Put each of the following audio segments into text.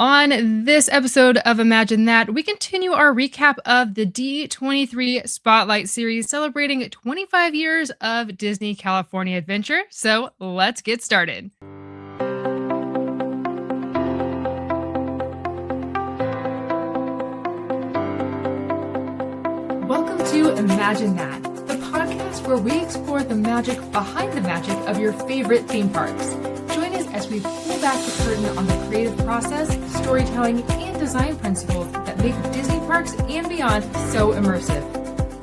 On this episode of Imagine That, we continue our recap of the D23 Spotlight Series celebrating 25 years of Disney California Adventure. So let's get started. Welcome to Imagine That, the podcast where we explore the magic behind the magic of your favorite theme parks. Join us as we pull back the curtain on the creative process, storytelling, and design principles that make Disney parks and beyond so immersive.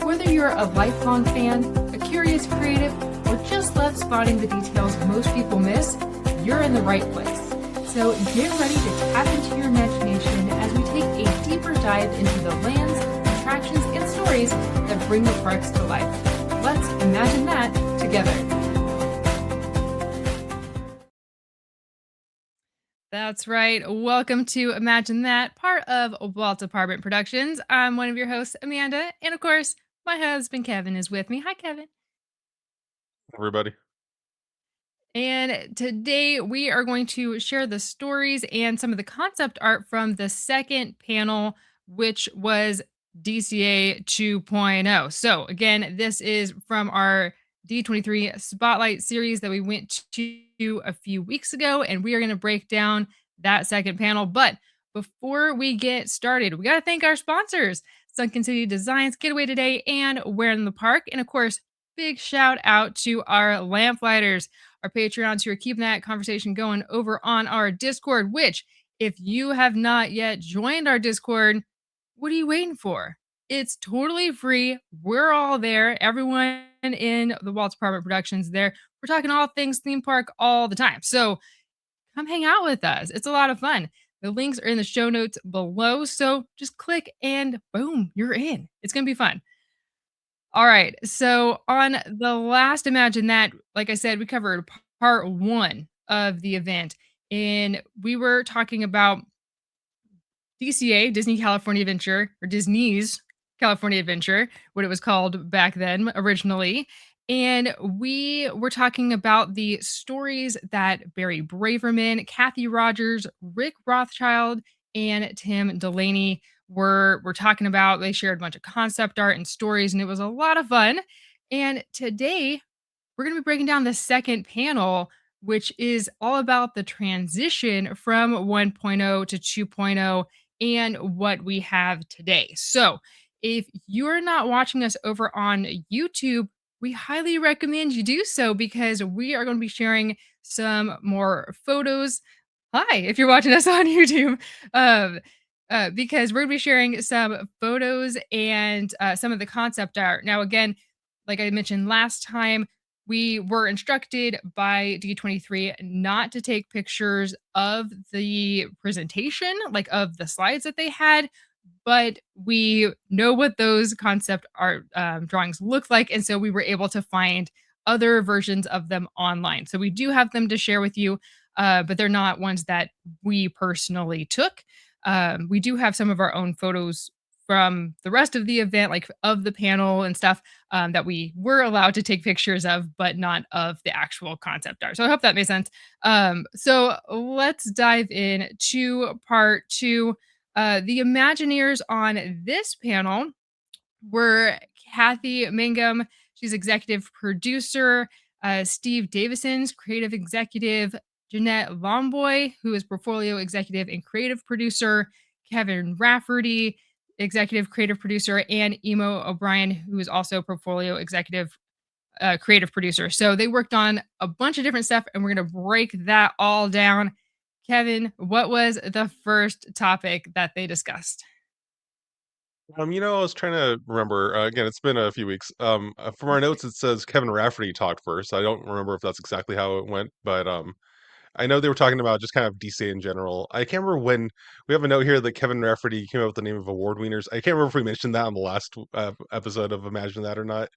Whether you're a lifelong fan, a curious creative, or just love spotting the details most people miss, you're in the right place. So get ready to tap into your imagination as we take a deeper dive into the lands, attractions, and stories that bring the parks to life. Let's imagine that together. That's right. Welcome to Imagine That, part of Walt Apartment Productions. I'm one of your hosts, Amanda, and of course, my husband Kevin is with me. Hi, Kevin. Everybody. And today we are going to share the stories and some of the concept art from the second panel, which was DCA 2.0. So, again, this is from our D23 Spotlight series that we went to a few weeks ago, and we are going to break down that second panel. But before we get started, we got to thank our sponsors, Sunken City Designs, Getaway Today, and Where in the Park. And of course, big shout out to our lamplighters, our Patreons who are keeping that conversation going over on our Discord, which, if you have not yet joined our Discord, what are you waiting for? It's totally free. We're all there. Everyone in the Walt's Apartment Productions there. We're talking all things theme park all the time. So come hang out with us. It's a lot of fun. The links are in the show notes below. So just click and boom, you're in. It's going to be fun. All right. So on the last Imagine That, like I said, we covered part one of the event, and we were talking about DCA, Disney California Adventure, or Disney's California Adventure, what it was called back then originally. And we were talking about the stories that Barry Braverman, Kathy Rogers, Rick Rothschild, and Tim Delaney were talking about. They shared a bunch of concept art and stories, and it was a lot of fun. And today we're going to be breaking down the second panel, which is all about the transition from 1.0 to 2.0 and what we have today. So, if you're not watching us over on YouTube, we highly recommend you do so because we are going to be sharing some more photos. Hi, if you're watching us on YouTube, um, because we're going to be sharing some photos and some of the concept art. Now, again, like I mentioned last time, we were instructed by D23 not to take pictures of the presentation, like of the slides that they had, but we know what those concept art drawings look like. And so we were able to find other versions of them online. So we do have them to share with you, but they're not ones that we personally took. We do have some of our own photos from the rest of the event, like of the panel and stuff that we were allowed to take pictures of, but not of the actual concept art. So I hope that made sense. So let's dive in to part two. The Imagineers on this panel were Kathy Mangum, she's executive producer, Steve Davison's creative executive, Jeanette Lomboy, who is portfolio executive and creative producer, Kevin Rafferty, executive creative producer, and Emo O'Brien, who is also portfolio executive creative producer. So they worked on a bunch of different stuff, and we're going to break that all down. Kevin, what was the first topic that they discussed? I was trying to remember. Again, it's been a few weeks. From our notes, it says Kevin Rafferty talked first. I don't remember if that's exactly how it went, but I know they were talking about just kind of DC in general. I can't remember when we have a note here that Kevin Rafferty came up with the name of award winners. I can't remember if we mentioned that on the last episode of Imagine That or not,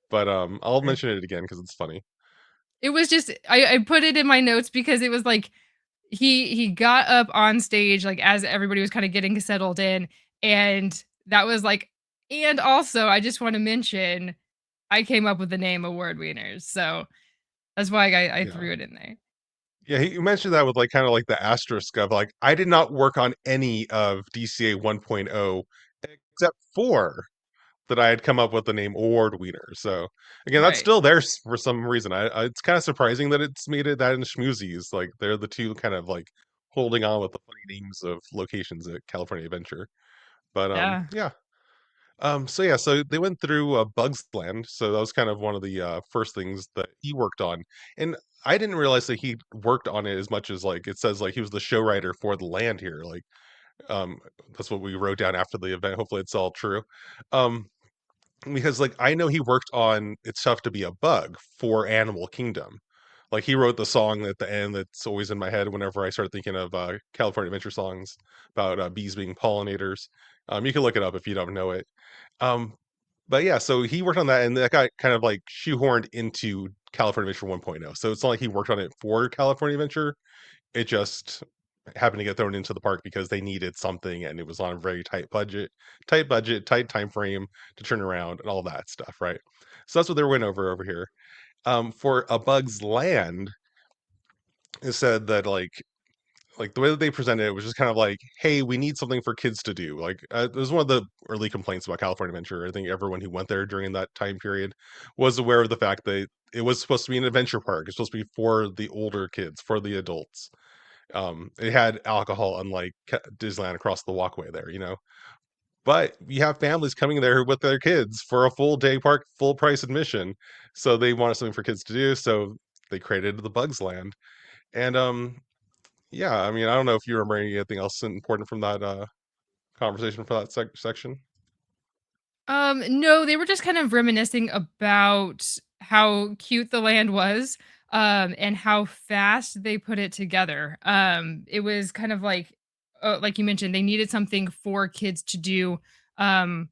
but I'll mention it again because it's funny. It was just I put it in my notes because it was like he got up on stage, like, as everybody was kinda getting settled in, and that was like, and also, I just wanna mention, I came up with the name award winners, so that's why I Yeah. threw it in there. Yeah, he mentioned that with, like, kinda like the asterisk of, like, "I did not work on any of DCA 1.0 except for that I had come up with the name Award Wiener." So, again, that's Right. still there for some reason. It's kinda surprising that it's made it that in Schmoozies, like, they're the 2 kind of, like, holding on with the funny names of locations at California Adventure. But, Yeah. yeah. So yeah, so they went through Bugs Land. So that was kind of one of the first things that he worked on, and I didn't realize that he worked on it as much as like it says like he was the show writer for the land here. Like um, that's what we wrote down after the event. Hopefully, it's all true. Um, because like I know he worked on "It's Tough to Be a Bug" for Animal Kingdom. Like he wrote the song at the end that's always in my head whenever I start thinking of California Adventure songs about bees being pollinators. You can look it up if you don't know it. Um, but yeah, so he worked on that, and that got kind of like shoehorned into California Adventure 1.0. So it's not like he worked on it for California Adventure. It just happened to get thrown into the park because they needed something, and it was on a very tight budget, tight time frame to turn around, and all that stuff, right? So that's what they're going over here. For A Bug's Land, it said that like the way that they presented it was just kind of like, "Hey, we need something for kids to do." Like it was one of the early complaints about California Adventure. I think everyone who went there during that time period was aware of the fact that it was supposed to be an adventure park. It's supposed to be for the older kids, for the adults. It had alcohol, unlike Disneyland across the walkway there, you know. But you have families coming there with their kids for a full day park, full price admission. So they wanted something for kids to do. So they created the Bugs Land. And yeah, I mean, I don't know if you remember anything else important from that conversation for that section. No, they were just kind of reminiscing about how cute the land was, and how fast they put it together. It was kind of like you mentioned, they needed something for kids to do, and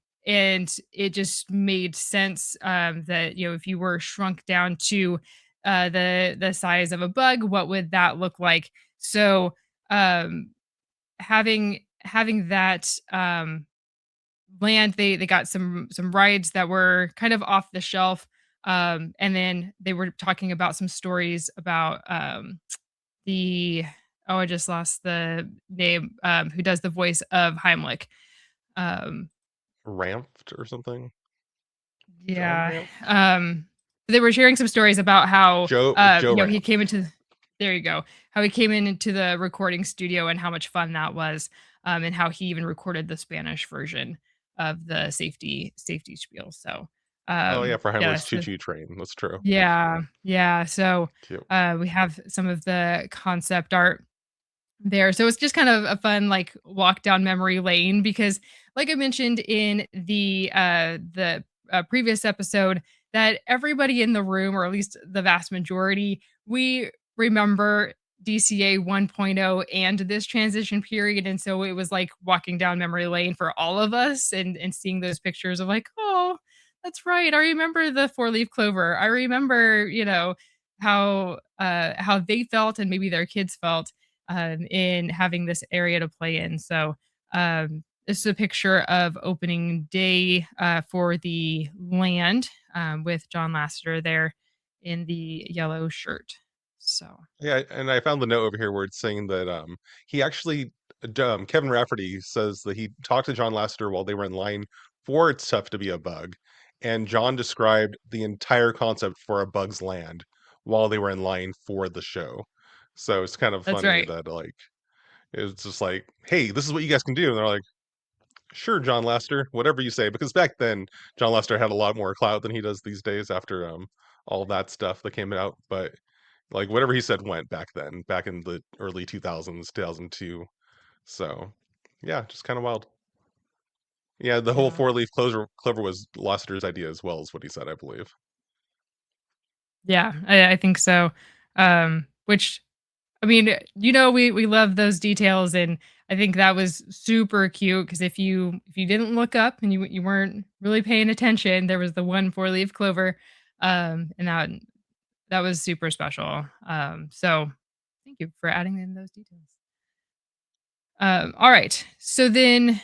it just made sense that if you were shrunk down to the size of a bug, what would that look like? So, um, having that land, they got some rides that were kind of off the shelf, and then they were talking about some stories about the oh, I just lost the name, who does the voice of Heimlich. um Ramped or something? John yeah. Ramp? They were sharing some stories about how Joe he Ramp. came into there you go, how he came into the recording studio and how much fun that was, and how he even recorded the Spanish version of the safety spiel. So Oh yeah, for yeah, Heimlich's Choo so Choo Train. That's true. yeah, yeah. So Cute. we have some of the concept art there. So it's just kind of a fun like walk down memory lane because like I mentioned in the previous episode that everybody in the room, or at least the vast majority, we remember DCA 1.0 and this transition period, and so it was like walking down memory lane for all of us, and seeing those pictures of like, oh, that's right, I remember the four-leaf clover, I remember, how they felt and maybe their kids felt in having this area to play in. So, this is a picture of opening day for the land, with John Lasseter there in the yellow shirt. So Yeah, and I found the note over here where it's saying that he actually Kevin Rafferty says that he talked to John Lasseter while they were in line for It's Tough to Be a Bug, and John described the entire concept for A Bug's Land while they were in line for the show. So it's kind of that's funny right. that like it's just like, "Hey, this is what you guys can do." And they're like, "Sure, John Lasseter, whatever you say." Because back then, John Lasseter had a lot more clout than he does these days after all that stuff that came out. But like whatever he said went back then, back in the early 2000s, 2002. So yeah, just kind of wild. Yeah, the whole Yeah. four-leaf clover was Lasseter's idea as well, is what he said, I believe. Yeah, I think so. Which I mean, we love those details, and I think that was super cute because if you didn't look up and you weren't really paying attention, there was the one four-leaf clover, and that was super special. So thank you for adding in those details. All right, so then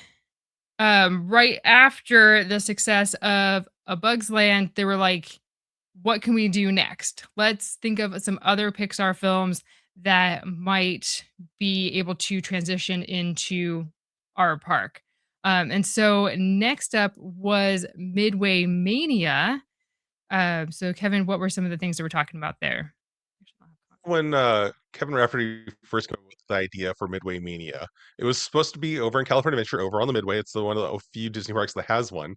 right after the success of A Bug's Land, they were like, what can we do next? Let's think of some other Pixar films that might be able to transition into our park. And so next up was Midway Mania. So Kevin, what were some of the things that we're talking about there? When Kevin Rafferty first came up with the idea for Midway Mania, it was supposed to be over in California Adventure, over on the Midway. It's the one of the few Disney parks that has one,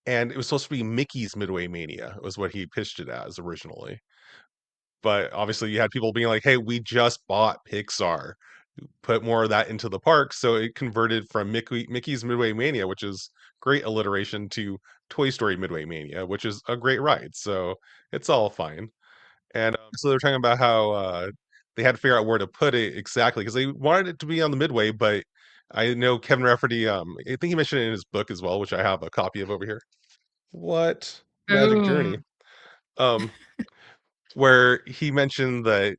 and it was supposed to be Mickey's Midway Mania. Was what he pitched it as originally. But obviously, you had people being like, "Hey, we just bought Pixar. Put more of that into the park." So it converted from Mickey's Midway Mania, which is great alliteration, to Toy Story Midway Mania, which is a great ride. So it's all fine. And so they're talking about how they had to figure out where to put it exactly because they wanted it to be on the Midway. But I know Kevin Rafferty, I think he mentioned it in his book as well, which I have a copy of over here. What Magic Journey? Boom. Um, where he mentioned that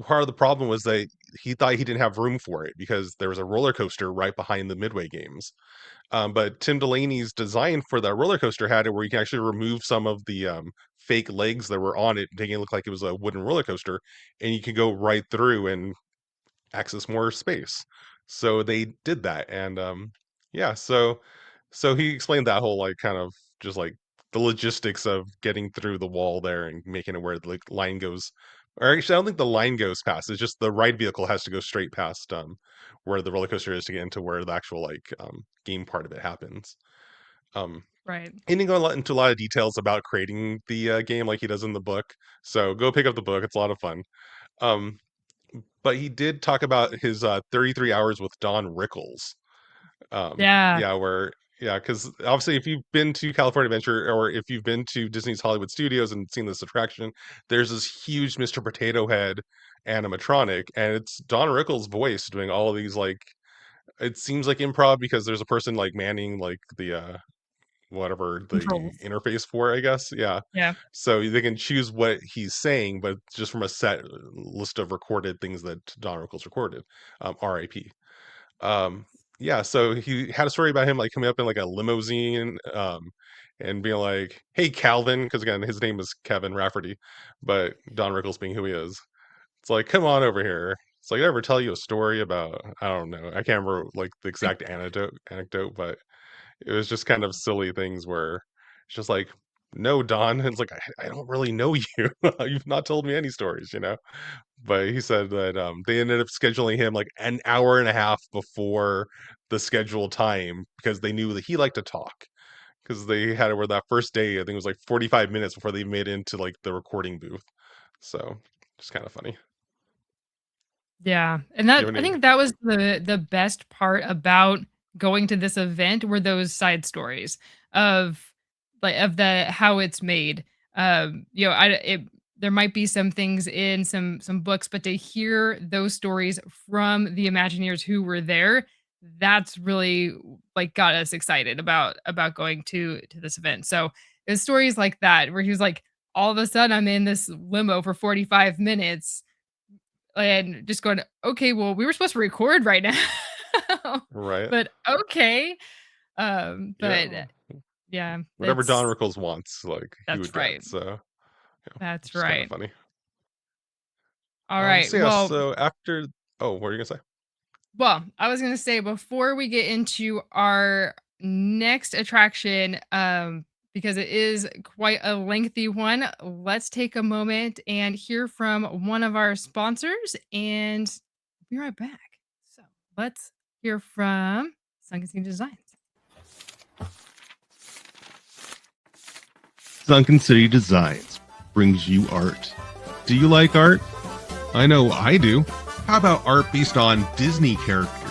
part of the problem was that he thought he didn't have room for it because there was a roller coaster right behind the Midway games. But Tim Delaney's design for that roller coaster had it where you can actually remove some of the fake legs that were on it, making it look like it was a wooden roller coaster, and you can go right through and access more space. So they did that, and yeah, so he explained that whole like kind of just like the logistics of getting through the wall there and making it where the like, line goes. Or actually, I don't think the line goes past. It's just the ride vehicle has to go straight past where the roller coaster is to get into where the actual like game part of it happens. Um, Right. he didn't go into a lot of details about creating the game like he does in the book. So go pick up the book; it's a lot of fun. Um, but he did talk about his 33 hours with Don Rickles. Yeah. Yeah, where yeah, because obviously if you've been to California Adventure or if you've been to Disney's Hollywood Studios and seen this attraction, there's this huge Mr. Potato Head animatronic, and it's Don Rickles' voice doing all of these like it seems like improv because there's a person like manning like the whatever the Controls. interface for, I guess. Yeah. Yeah. So they can choose what he's saying, but just from a set list of recorded things that Don Rickles recorded. RIP. Um, yeah, so he had a story about him like coming up in like a limousine, and being like, "Hey, Calvin," because again, his name is Kevin Rafferty, but Don Rickles being who he is, it's like, "Come on over here." It's like, "I ever tell you a story about I don't know, I can't remember like the Like, exact anecdote, but it was just kind of silly things where it's just like, "No, Don." And it's like, I don't really know you. You've not told me any stories, you know." But he said that they ended up scheduling him like an hour and a half before the scheduled time because they knew that he liked to talk. Because they had it where that first day, I think it was like 45 minutes before they made it into like the recording booth. So just kind of funny. yeah, and Do you that have I any? think that was the best part about going to this event were those side stories of of the how it's made. You know, there might be some things in some books, but to hear those stories from the Imagineers who were there, that's really like got us excited about going to this event. So there's stories like that where he was like, all of a sudden I'm in this limo for 45 minutes and just going, "Okay, well, we were supposed to record right now." Right. But okay. But Yeah. yeah, Whatever Don Rickles wants, like he that's would get. right. So yeah, That's just kind of right. funny. All right. So yeah, Well, so after oh, what are you gonna say? I was gonna say before we get into our next attraction, because it is quite a lengthy one, let's take a moment and hear from one of our sponsors and be right back. So let's hear from Sunken City Designs. Sunken City Designs brings you art. Do you like art? I know I do. How about art based on Disney characters,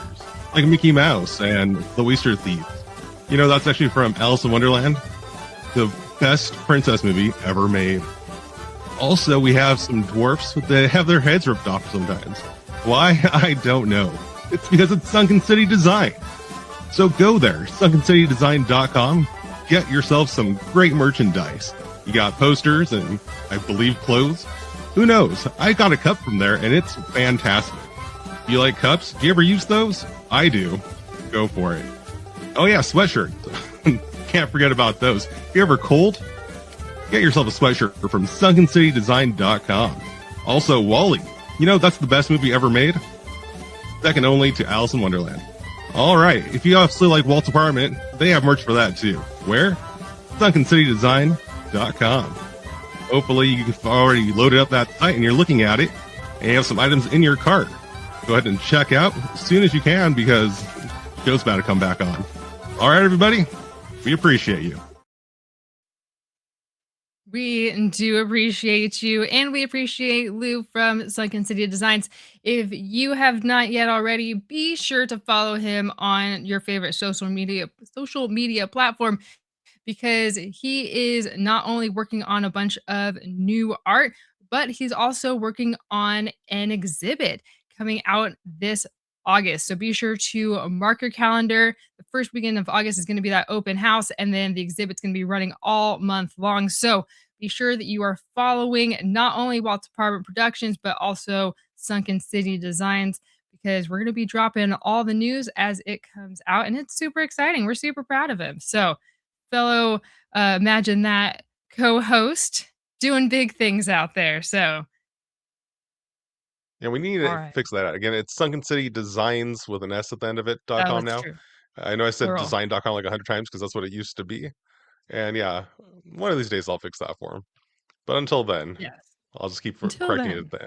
like Mickey Mouse and the Oyster Thief? You know, that's actually from Alice in Wonderland, the best princess movie ever made. Also, we have some dwarfs that have their heads ripped off sometimes. Why? I don't know. It's because it's Sunken City Design. So go there, sunkencitydesign.com. Get yourself some great merchandise. You got posters and, I believe, clothes. Who knows? I got a cup from there, and it's fantastic. You like cups? Do you ever use those? I do. Go for it. Oh yeah, sweatshirts. Can't forget about those. If you're ever cold, get yourself a sweatshirt from sunkencitydesign.com. Also, Wally. You know, that's the best movie ever made, second only to Alice in Wonderland. All right, if you also like Walt's apartment, they have merch for that too. Where? SunkenCityDesign.com. Hopefully, you've already loaded up that site and you're looking at it, and you have some items in your cart. Go ahead and check out as soon as you can because the show's about to come back on. All right, everybody, we appreciate you. We do appreciate you, and we appreciate Lou from Sunken City Designs. If you have not yet already, be sure to follow him on your favorite social media platform because he is not only working on a bunch of new art, but he's also working on an exhibit coming out this August. So be sure to mark your calendar. The first weekend of August is going to be that open house, and then the exhibit's going to be running all month long. So be sure that you are following not only Walt's Apartment Productions, but also Sunken City Designs because we're going to be dropping all the news as it comes out. And it's super exciting. We're super proud of him. So, fellow Imagine That co host doing big things out there. So, Yeah, we need all to right. fix that out. Again, it's Sunken City Designs with an S at the end of it Oh, .com that's now. true. I know I said Plural. design.com like 100 times because that's what it used to be. And yeah, one of these days I'll fix that for him. But until then, Yes. I'll just keep Until correcting it at then.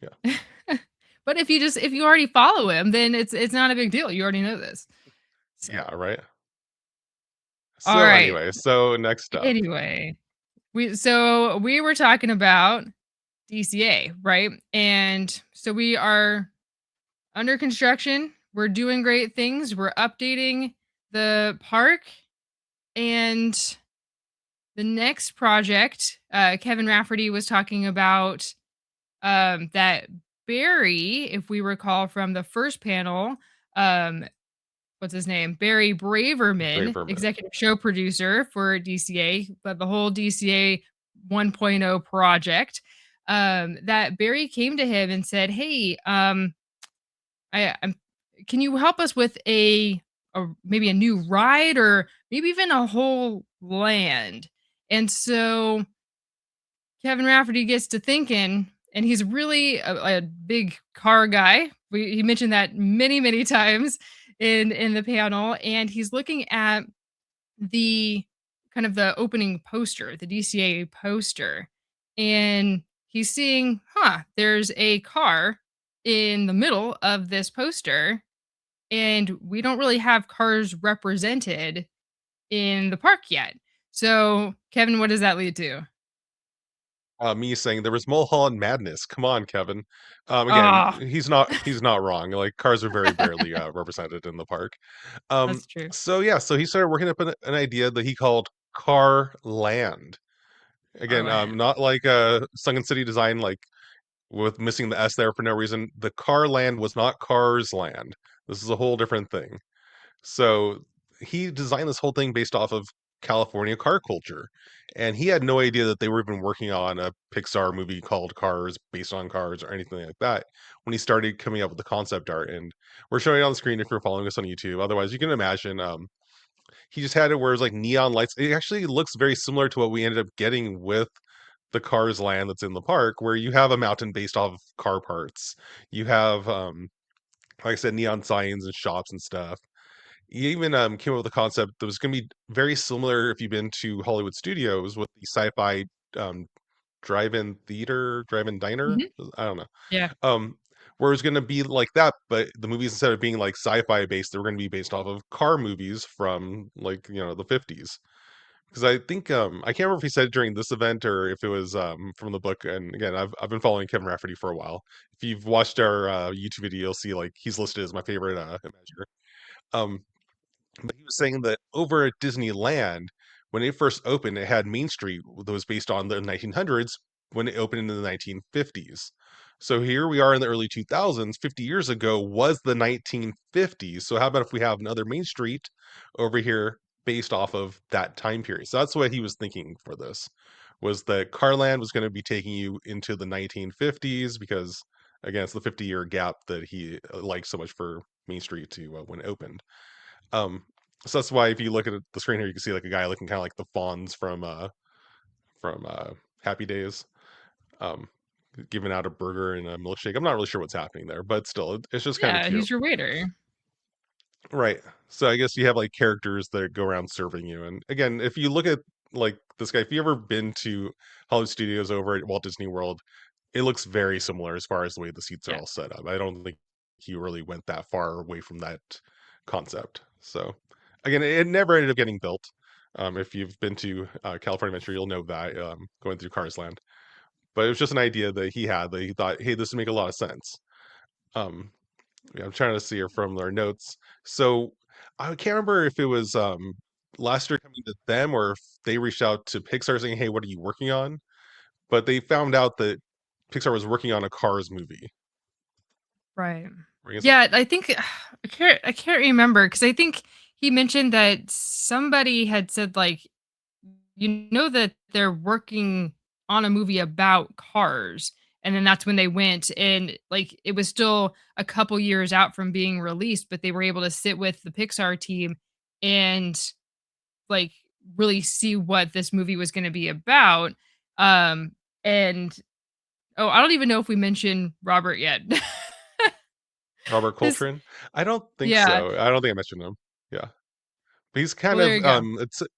the end. Yeah. But if you already follow him, then it's not a big deal. You already know this. So, Yeah, right. all So right. anyway, so next up. Anyway, we were talking about DCA, right? And so we are under construction. We're doing great things. We're updating the park and the next project, Kevin Rafferty was talking about that Barry, if we recall from the first panel, um, what's his name? Barry Braverman, Braverman. executive show producer for DCA, but the whole DCA 1.0 project. That Barry came to him and said, "Hey, I'm can you help us with a maybe a new ride or maybe even a whole land?" And so Kevin Rafferty gets to thinking, and he's really a big car guy. He mentioned that many times in the panel, and he's looking at the kind of the opening poster, the DCA poster, and he's seeing, there's a car in the middle of this poster, and we don't really have cars represented in the park yet. So, Kevin, what does that lead to? Me saying there was Mulholland Madness. Come on, Kevin. Again, Oh, he's not wrong. Like cars are very barely represented in the park. Um, that's true. so yeah, so he started working up an idea that he called Car Land. Our Again, land. not like Sunken City Design, like with missing the S there for no reason. The Car Land was not Cars Land. This is a whole different thing. So he designed this whole thing based off of California car culture. And he had no idea that they were even working on a Pixar movie called Cars based on cars or anything like that when he started coming up with the concept art. And we're showing it on the screen if you're following us on YouTube. Otherwise, you can imagine he just had it where it's like neon lights. It actually looks very similar to what we ended up getting with the Cars land that's in the park, where you have a mountain based off of car parts. You have like I said, neon signs and shops and stuff. He even came up with a concept that was going to be very similar if you've been to Hollywood studios with the sci-fi um, drive-in theater, drive-in diner. Mhm. I don't know. Yeah. Um, where it's going to be like that, but the movies instead of being like sci-fi based, they were going to be based off of car movies from like the 50s. Because I think I can't remember if he said it during this event or if it was from the book. And again, I've been following Kevin Rafferty for a while. If you've watched our YouTube video, you'll see like he's listed as my favorite Avenger. Um, but he was saying that over at Disneyland, when it first opened, it had Main Street that was based on the 1900s when it opened in the 1950s. So here we are in the early 2000s, 50 years ago was the 1950s. So how about if we have another Main Street over here based off of that time period? So that's what he was thinking for this was that Carland was going to be taking you into the 1950s because again, it's the 50-year gap that he liked so much for Main Street to when it opened. Um, so that's why if you look at the screen here, you can see like a guy looking kind of like the Fonz from Happy Days. Um, giving out a burger and a milkshake. I'm not really sure what's happening there, but still, it's just kind of Yeah, cute. he's your waiter. Right. So I guess you have like characters that go around serving you. And again, if you look at like this guy, if you ever been to Hollywood Studios over at Walt Disney World, it looks very similar as far as the way the seats are Yeah. all set up. I don't think he really went that far away from that concept. So again, it never ended up getting built. If you've been to California Adventure, you'll know that going through Carsland. But it was just an idea that he had that he thought, hey, this would make a lot of sense. Um, yeah, I'm trying to see her from their notes. So I can't remember if it was last year coming to them or if they reached out to Pixar saying, "Hey, what are you working on?" But they found out that Pixar was working on a Cars movie. Right. Rings a- Yeah, I think I can't remember because I think he mentioned that somebody had said like, you know that they're working on a movie about cars, and then that's when they went and like it was still a couple years out from being released, but they were able to sit with the Pixar team and like really see what this movie was going to be about. Um and oh, I don't even know if we mentioned Robert yet. Robert 'Cause Coltrane? I don't think yeah, so. I don't think I mentioned him. Yeah. But he's kind well, there of you go.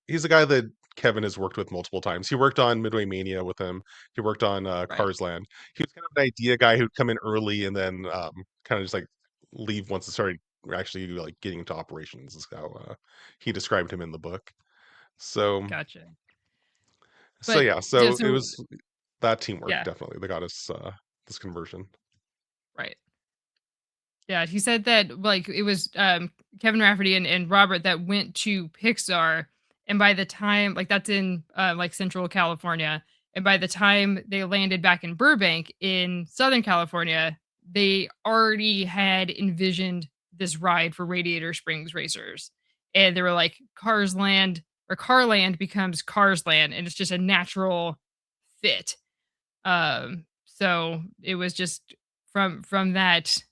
he's a guy that Kevin has worked with multiple times. He worked on Midway Mania with him. He worked on Right. Carsland. He was kind of an idea guy who'd come in early and then kind of just like leave once it started actually like getting into operations is how he described him in the book. So Gotcha. so But yeah, yeah, so it so was that teamwork yeah, definitely that got us this conversion. right. Yeah, he said that like it was Kevin Rafferty and Robert that went to Pixar, and by the time like that's in like Central California, and by the time they landed back in Burbank in Southern California, they already had envisioned this ride for Radiator Springs racers. And they were like Cars Land or Carland becomes Cars Land, and it's just a natural fit. So it was just from that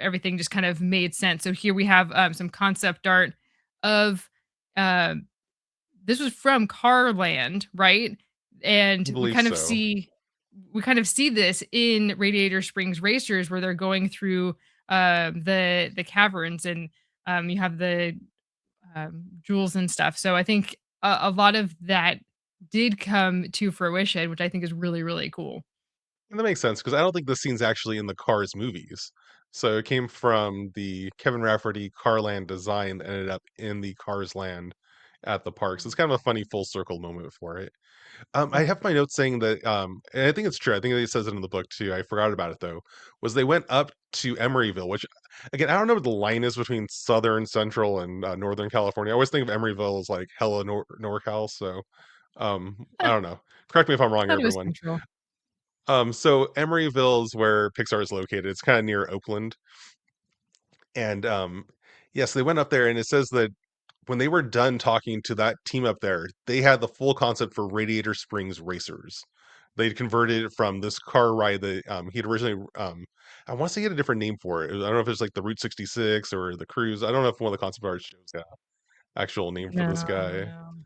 everything just kind of made sense. So here we have some concept art of um, this was from Carland, right? I And we believe kind of so. see this in Radiator Springs Racers where they're going through the caverns and you have the jewels and stuff. So I think a lot of that did come to fruition, which I think is really really cool. And that makes sense because I don't think this scene's actually in the Cars movies. So it came from the Kevin Rafferty Carland design that ended up in the Cars land at the parks. It's kind of a funny full circle moment for it. I Yeah. have my notes saying that, and I think it's true. I think it says it in the book too. I forgot about it though. Was they went up to Emeryville, which again I don't know what the line is between Southern, Central, and Northern California. I always think of Emeryville as like hella NorCal. So I Huh, don't know. Correct me if I'm I wrong, here, thought it was everyone. central. So Emeryville is where Pixar is located. It's kind of near Oakland, and yes, they went up there, and it says that when they were done talking to that team up there, they had the full concept for Radiator Springs Racers. They'd converted it from this car ride that he'd originally. I want to say he had a different name for it. I don't know if it's like the Route 66 or the Cruise. I don't know if one of the concept art shows the actual name for this No, guy. no,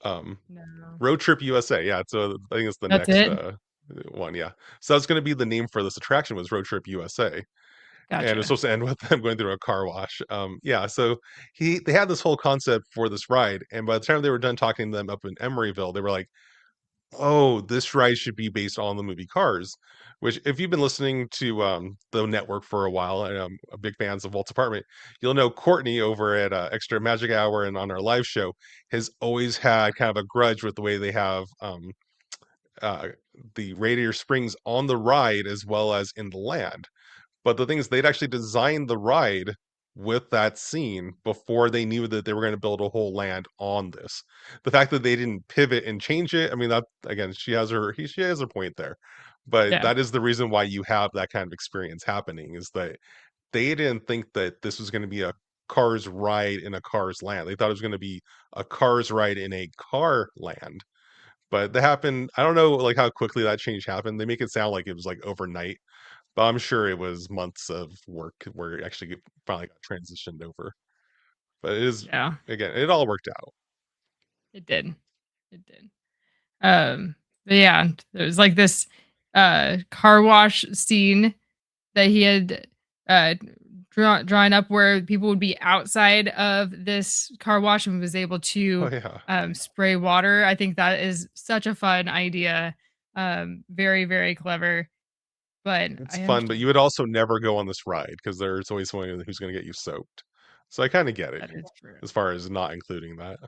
Um, no. Road Trip USA. Yeah, so I think it's the That's next it? one. Yeah, so that's going to be the name for this attraction was Road Trip USA, and it's Gotcha. supposed to end with them going through a car wash. Yeah, so they had this whole concept for this ride, and by the time they were done talking to them up in Emeryville, they were like, "Oh, this ride should be based on the movie Cars." Which, if you've been listening to the network for a while, and big fans of Walt's Apartment, you'll know Courtney over at Extra Magic Hour and on our live show has always had kind of a grudge with the way they have uh, the Radiator Springs on the ride as well as in the land. But the thing is, they'd actually designed the ride with that scene before they knew that they were going to build a whole land on this. The fact that they didn't pivot and change it, I mean, that again, she has her point there. But Yeah, that is the reason why you have that kind of experience happening is that they didn't think that this was going to be a Cars ride in a Cars land. They thought it was going to be a Cars ride in a car land. But that happened. I don't know like how quickly that change happened. They make it sound like it was like overnight, but I'm sure it was months of work where it actually finally got transitioned over. But it is yeah, again, it all worked out. it did. It did. But yeah, there was like this. car wash scene that he had uh drawn up where people would be outside of this car wash and was able Oh to yeah, spray water. I think that is such a fun idea. Very, very clever. But it's I fun, but understand you would also never go on this ride because there's always someone who's going to get you soaked. So I kind of get it that is true. as far as not including that.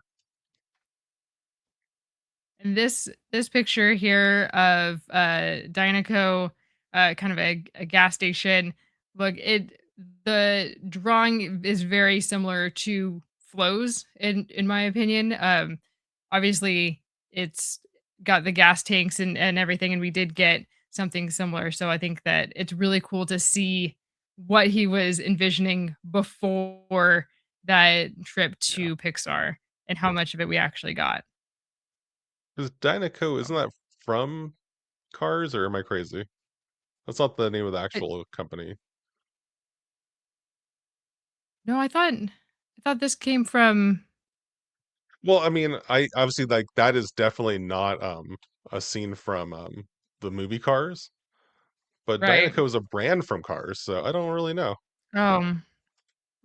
And this picture here of Dynaco, kind of a gas station. Look, the drawing is very similar to Flo's in my opinion. Obviously it's got the gas tanks and everything, and we did get something similar. So I think that it's really cool to see what he was envisioning before that trip Yeah, to Pixar and how much of it we actually got. because Dynaco So isn't that from Cars, or am I crazy? That's not the name of the I actual company. no, I thought this came from Well, I mean, I obviously like that is definitely not a scene from the movie Cars, but right. Dynaco is a brand from Cars, so I don't really know.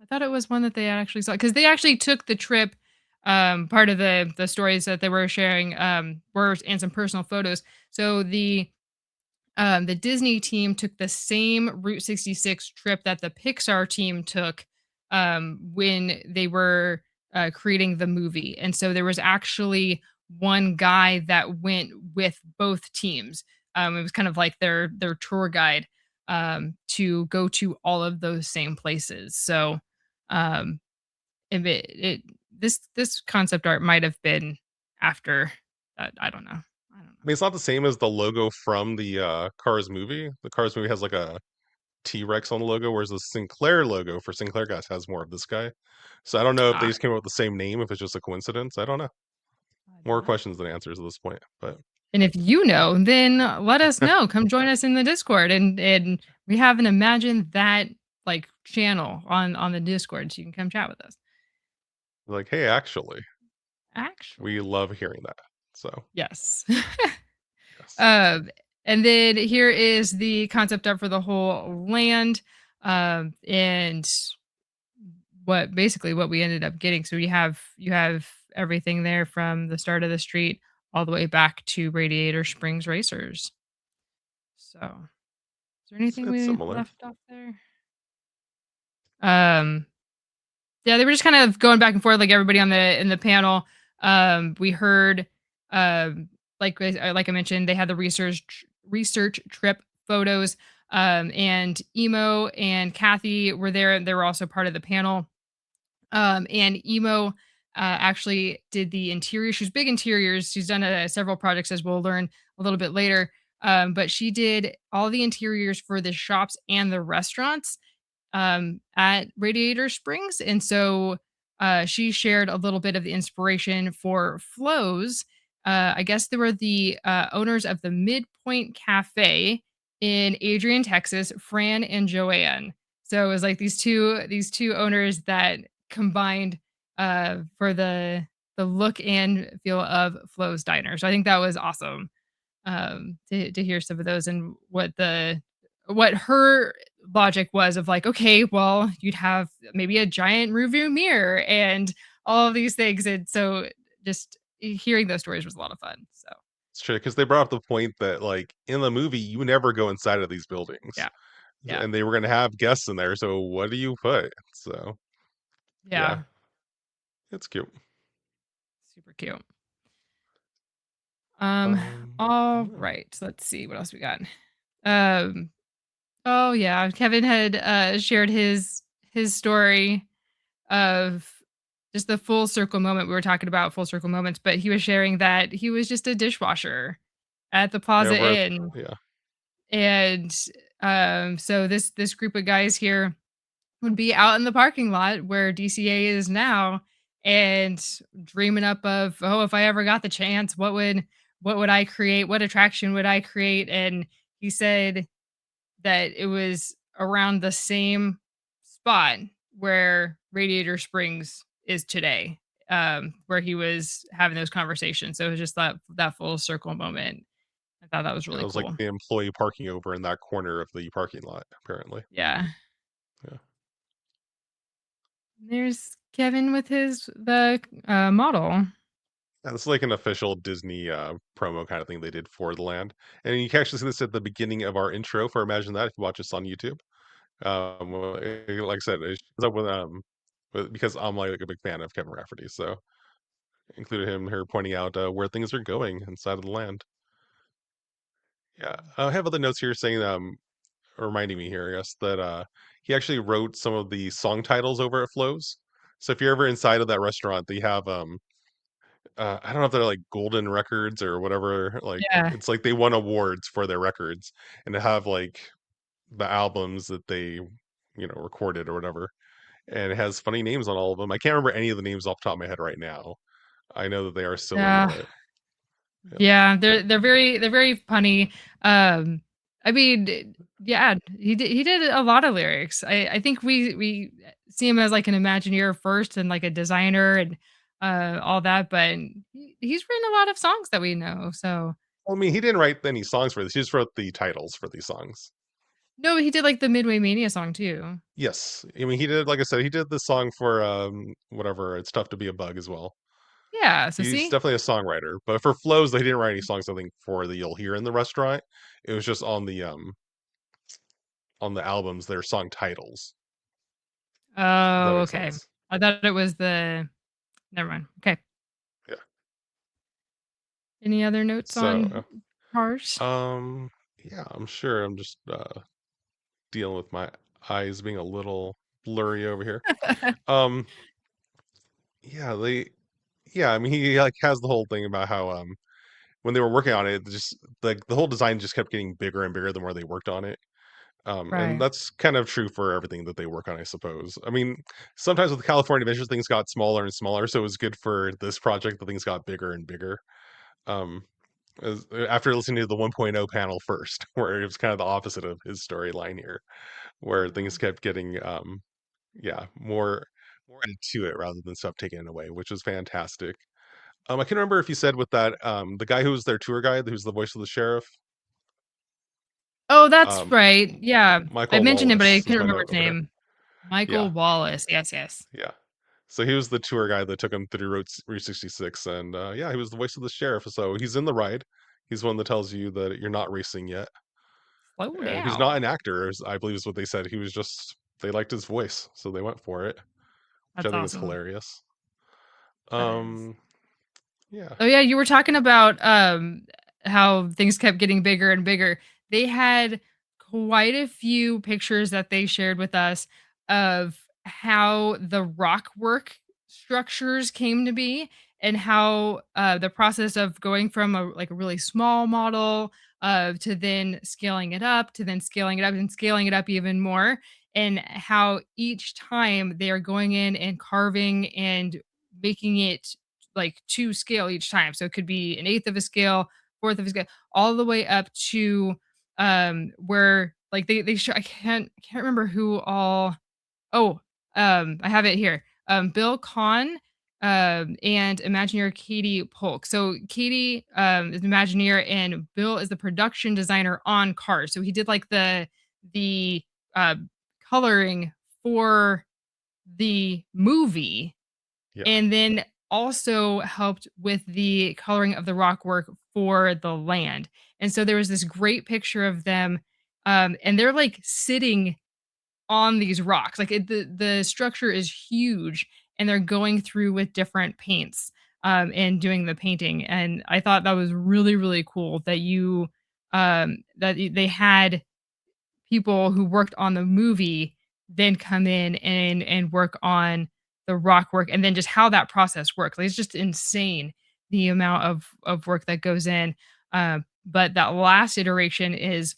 I thought it was one that they actually saw because they actually took the trip. Part of the stories that they were sharing were and some personal photos. So the Disney team took the same Route 66 trip that the Pixar team took when they were creating the movie. And so there was actually one guy that went with both teams. It was kind of like their tour guide to go to all of those same places. So um, if it this concept art might have been after that. I don't know. I don't know. I mean, it's not the same as the logo from the Cars movie. The Cars movie has like a T-Rex on the logo, whereas the Sinclair logo for Sinclair guys has more of this guy. So I don't know if they Ah, just came up with the same name, if it's just a coincidence. I don't know. I don't More know. questions than answers at this point. But And if you know, then let us know. Come join us in the Discord, and we have an Imagine That like channel on the Discord, so you can come chat with us. like, hey, actually, we Actually, love hearing that. So yes. yes, um, and then here is the concept art for the whole land, and what basically what we ended up getting. So you have everything there from the start of the street all the way back to Radiator Springs Racers. So, is there anything it's we similar. left off there? Um, yeah, they were just kind of going back and forth, like everybody on the in the panel. We heard, um, like I mentioned, they had the research trip photos. And Emo and Kathy were there. They were also part of the panel. And Emo actually did the interior. She's big interiors. She's done several projects, as we'll learn a little bit later. But she did all the interiors for the shops and the restaurants at Radiator Springs. And so she shared a little bit of the inspiration for flows. I guess there were the owners of the Midpoint Cafe in Adrian, Texas, Fran and Joanne. So it was like these two owners that combined for the look and feel of Flo's Diner. So I think that was awesome to hear some of those and what her logic was of like, okay, well, you'd have maybe a giant rearview mirror and all of these things. And so just hearing those stories was a lot of fun. So It's true because they brought up the point that like in the movie, you never go inside of these buildings, yeah, yeah, and they were going to have guests in there. So what do you put? So yeah, yeah, it's cute. super cute. Um, all Yeah. right, let's see what else we got. Um, oh yeah, Kevin had shared his story of just the full circle moment. We were talking about full circle moments, but he was sharing that he was just a dishwasher at the Yeah, Plaza we're Inn. yeah. And so this group of guys here would be out in the parking lot where DCA is now and dreaming up of, oh, if I ever got the chance, what would I create? What attraction would I create? And he said that it was around the same spot where Radiator Springs is today, where he was having those conversations. So it was just that full circle moment. I thought that was It really was like cool. the employee parking over in that corner of the parking lot, apparently. Yeah. Yeah. There's Kevin with the model. And it's like an official Disney promo kind of thing they did for the land. And you can actually see this at the beginning of our intro for Imagine That if you watch this on YouTube. Like I said, it shows up because I'm like a big fan of Kevin Rafferty, so included him here pointing out where things are going inside of the land. Yeah, I have other notes here saying reminding me here, I guess, that he actually wrote some of the song titles over at Flo's. So if you're ever inside of that restaurant, they have I don't know if they're like golden records or whatever. Like Yeah. it's like they won awards for their records, and to have like the albums that they recorded or whatever, and it has funny names on all of them. I can't remember any of the names off the top of my head right now. I know that they are silly Yeah. though. Yeah. Yeah, they're very funny. I mean, yeah, he did a lot of lyrics. I think we see him as like an Imagineer first and like a designer and all that, but he's written a lot of songs that we know. So Well, I mean, he didn't write any songs for this. He just wrote the titles for these songs. no, he did like the Midway Mania song too. Yes, I mean he did. Like I said, he did the song for whatever. It's tough to be a bug as well. Yeah, so He's see, definitely a songwriter. But for Flows, they didn't write any songs. I think for that you'll hear in the restaurant. It was just on the albums, their song titles. If that oh makes okay. sense. I thought it was the never mind. Okay, Yeah. any other notes on So, cars? yeah, I'm sure. I'm just dealing with my eyes being a little blurry over here. Um, yeah, yeah. I mean, he like has the whole thing about how when they were working on it, just like the whole design just kept getting bigger and bigger the more they worked on it. And Right. that's kind of true for everything that they work on, I suppose. I mean, sometimes with the California Adventure, things got smaller and smaller, so it was good for this project that things got bigger and bigger. Um, after listening to the 1.0 panel first, where it was kind of the opposite of his storyline here, where things kept getting, yeah, more into it rather than stuff taken away, which was fantastic. I can remember if you said with that, the guy who was their tour guide, who's the voice of the sheriff, Oh, that's um, right. Yeah. I Michael mentioned him, but I Wallace is couldn't my remember note his over here. name. Michael Yeah, Wallace. Yes, yes. yeah. So he was the tour guide that took him through Route 66, and yeah, he was the voice of the sheriff. So he's in the ride. He's one that tells you that you're not racing yet, Slow and he's not down. an actor, I believe is what they said. He was just they liked his voice, so they went for it, which I That's think is awesome. hilarious. That is. Um, yeah, Oh yeah, you were talking about how things kept getting bigger and bigger. They had quite a few pictures that they shared with us of how the rock work structures came to be and how the process of going from a really small model to then scaling it up to then scaling it up and scaling it up even more, and how each time they are going in and carving and making it like to scale each time. So it could be an eighth of a scale, fourth of a scale, all the way up to where like they show I can't remember who all. Oh, I have it here. Bill Kahn and Imagineer Katie Polk. So Katie is Imagineer and Bill is the production designer on Cars. So he did like the uh coloring for the movie yeah, and then also helped with the coloring of the rock work for the land. And so there was this great picture of them, and they're like sitting on these rocks. Like the structure is huge, and they're going through with different paints and doing the painting. And I thought that was really really cool that they had people who worked on the movie then come in and work on the rock work and then just how that process works. Like, it's just insane the amount of work that goes in. But that last iteration is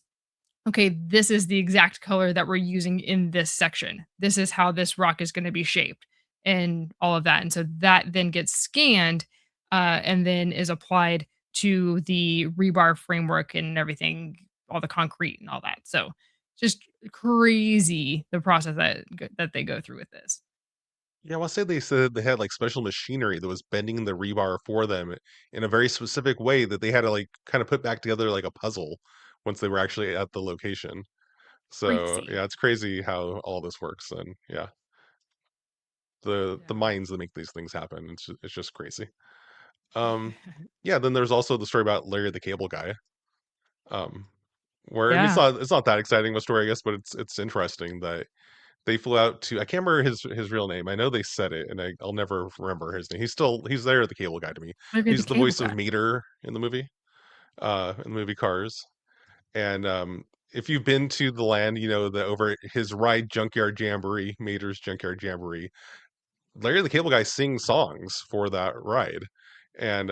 okay, this is the exact color that we're using in this section. This is how this rock is going to be shaped and all of that. And so that then gets scanned and then is applied to the rebar framework and everything, all the concrete and all that. So just crazy the process that they go through with this. Yeah, I want to say they said they had like special machinery that was bending the rebar for them in a very specific way that they had to like kind of put back together like a puzzle once they were actually at the location. So Crazy. yeah, it's crazy how all this works, and yeah, the Yeah. minds that make these things happen. It's just crazy. Um, yeah, then there's also the story about Larry the Cable Guy. Um, where I mean, Yeah. it's not that exciting of a story, I guess, but it's interesting that they flew out to I can't remember his real name. I know they said it, and I'll never remember his name. He's there, the cable guy to me. Maybe the He's the cable voice of guy. Meter in the movie Cars. And if you've been to the land, you know that over his ride Junkyard Jamboree, Mater's Junkyard Jamboree, Larry the Cable Guy sings songs for that ride. And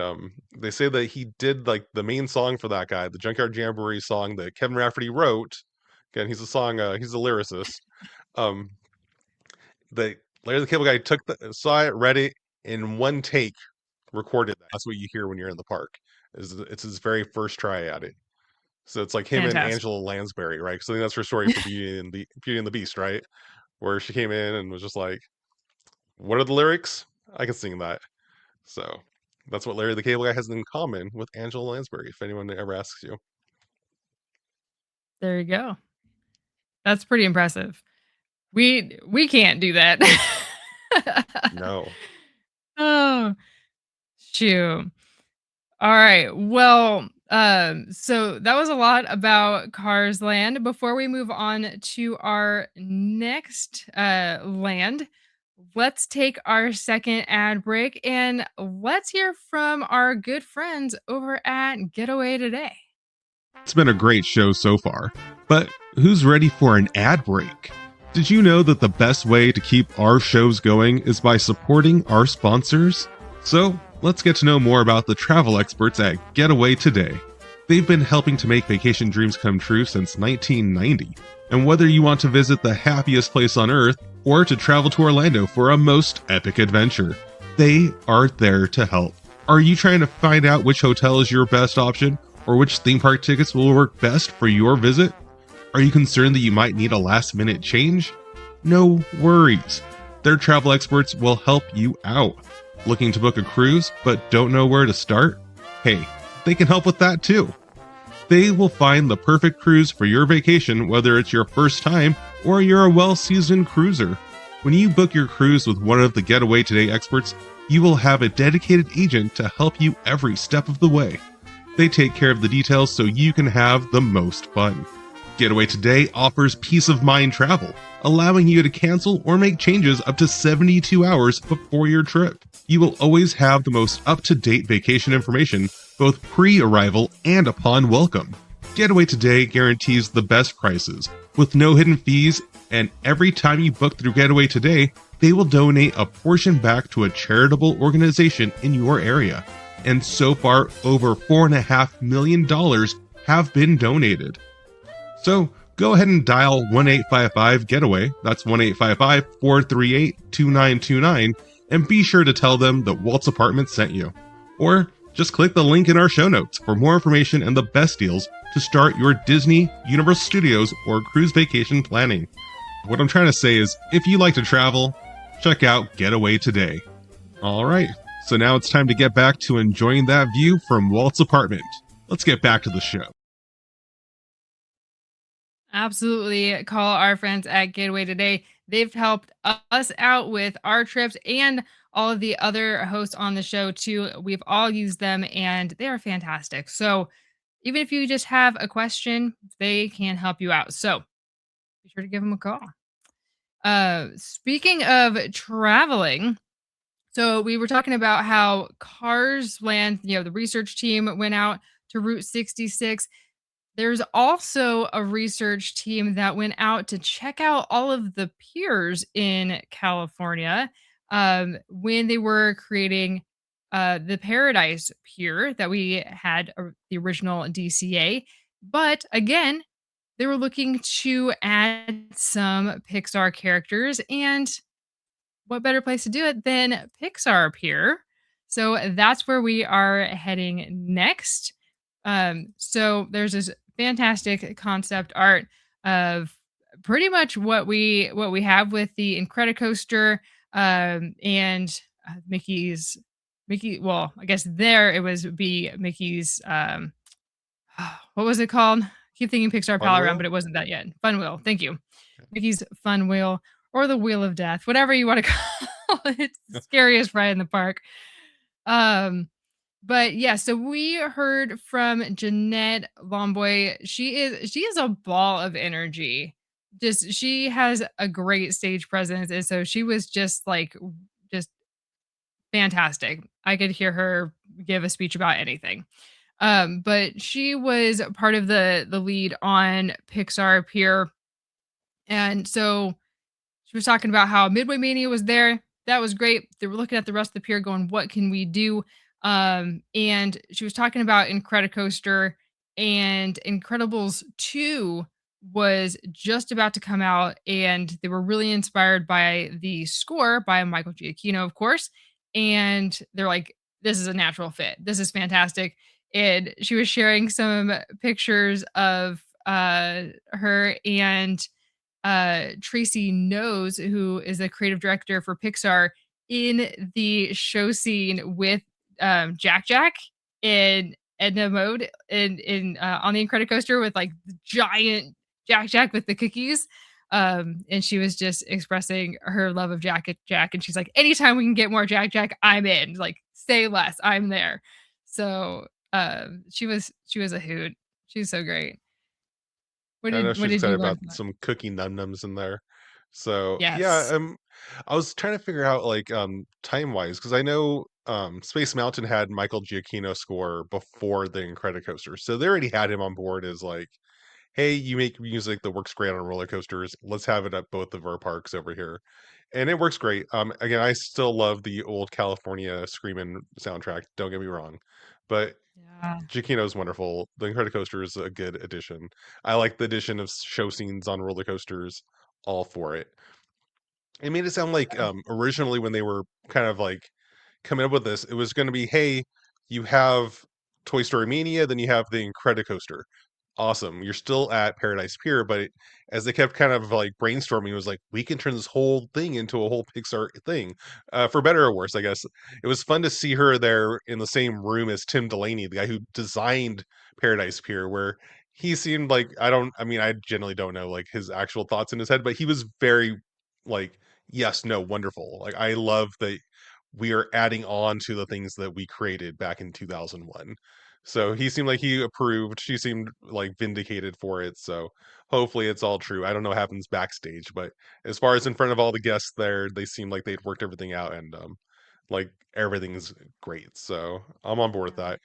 they say that he did like the main song for that guy, the Junkyard Jamboree song that Kevin Rafferty wrote. Again, he's a lyricist. Um, the Larry the Cable Guy saw it, read it in one take, recorded that. That's what you hear when you're in the park. It's his very first try at it. So it's like him and Fantastic. Angela Lansbury, right? So I think that's her story for Beauty and the Beast, right? Where she came in and was just like, "What are the lyrics? I can sing that." So that's what Larry the Cable Guy has in common with Angela Lansbury. If anyone ever asks you, There you go. That's pretty impressive. We can't do that. no. Oh, shoot. All right. Well, so that was a lot about Cars Land. Before we move on to our next land, let's take our second ad break and let's hear from our good friends over at Getaway Today. It's been a great show so far, but who's ready for an ad break? Did you know that the best way to keep our shows going is by supporting our sponsors? So, let's get to know more about the travel experts at Getaway Today. They've been helping to make vacation dreams come true since 1990. And whether you want to visit the happiest place on earth or to travel to Orlando for a most epic adventure, they are there to help. Are you trying to find out which hotel is your best option or which theme park tickets will work best for your visit? Are you concerned that you might need a last minute change? No worries. Their travel experts will help you out. Looking to book a cruise but don't know where to start? Hey, they can help with that too. They will find the perfect cruise for your vacation, whether it's your first time or you're a well-seasoned cruiser. When you book your cruise with one of the Getaway Today experts, you will have a dedicated agent to help you every step of the way. They take care of the details so you can have the most fun. Getaway Today offers peace of mind travel, allowing you to cancel or make changes up to 72 hours before your trip. You will always have the most up-to-date vacation information, both pre-arrival and upon welcome. Getaway Today guarantees the best prices, with no hidden fees, and every time you book through Getaway Today, they will donate a portion back to a charitable organization in your area. And so far, over $4.5 million have been donated. So go ahead and dial 1-855-GETAWAY, that's 1-855-438-2929, and be sure to tell them that Walt's Apartment sent you. Or just click the link in our show notes for more information and the best deals to start your Disney, Universal Studios, or cruise vacation planning. What I'm trying to say is, if you like to travel, check out Getaway Today. Alright, so now it's time to get back to enjoying that view from Walt's apartment. Let's get back to the show. Absolutely. Call our friends at Getaway Today. They've helped us out with our trips and all of the other hosts on the show too. We've all used them and they are fantastic. So even if you just have a question, they can help you out. So be sure to give them a call. Speaking of traveling, so we were talking about how Cars Land, the research team went out to Route 66. There's also a research team that went out to check out all of the piers in California when they were creating the Paradise Pier that we had the original DCA. But again, they were looking to add some Pixar characters, and what better place to do it than Pixar Pier? So that's where we are heading next. So there's this fantastic concept art of pretty much what we have with the Incredicoaster. And Mickey. Well, I guess there it was be Mickey's. What was it called? Keep thinking Pixar Fun Pal Around, Wheel? but it wasn't that yet. Fun Wheel. Thank you. Mickey's Fun Wheel or the Wheel of Death, whatever you want to call it. It's the scariest ride in the park. Um, but yeah, so we heard from Jeanette Lomboy. She is a ball of energy. Just she has a great stage presence, and so she was just fantastic. I could hear her give a speech about anything. But she was part of the lead on Pixar Pier, and so she was talking about how Midway Mania was there. That was great. They were looking at the rest of the pier going, what can we do? And she was talking about Incredicoaster, and Incredibles 2 was just about to come out, and they were really inspired by the score by Michael Giacchino, of course. And they're like, this is a natural fit. This is fantastic. And she was sharing some pictures of her and Tracy Knows, who is the creative director for Pixar, in the show scene with Jack Jack in Edna Mode in on the Incredicoaster with like the giant Jack Jack with the cookies. And she was just expressing her love of Jack, and she's like, anytime we can get more Jack Jack, I'm in. Like, say less, I'm there. So she was a hoot. She's so great. What I know did what she's did you excited learn about from that? some cookie num nums in there. So yeah, Yes. I was trying to figure out like time wise because I know Space Mountain had Michael Giacchino score before the Incredicoaster, so they already had him on board as like, hey, you make music that works great on roller coasters. Let's have it at both of our parks over here, and it works great. Again, I still love the old California Screamin' soundtrack. Don't get me wrong, but Yeah. Giacchino's wonderful. The Incredicoaster is a good addition. I like the addition of show scenes on roller coasters. All for it. It made it sound like originally when they were kind of like coming up with this, it was going to be, hey, you have Toy Story Mania, then you have the Incredicoaster. Awesome. You're still at Paradise Pier, but as they kept kind of like brainstorming, it was like, we can turn this whole thing into a whole Pixar thing, for better or worse, I guess. It was fun to see her there in the same room as Tim Delaney, the guy who designed Paradise Pier, where he seemed like, I mean, I generally don't know like his actual thoughts in his head, but he was very like, yes, no, wonderful. Like, I love that we are adding on to the things that we created back in 2001. So he seemed like he approved. She seemed like vindicated for it. So hopefully it's all true. I don't know what happens backstage, but as far as in front of all the guests there, they seemed like they'd worked everything out, and like everything's great. So I'm on board with Yeah.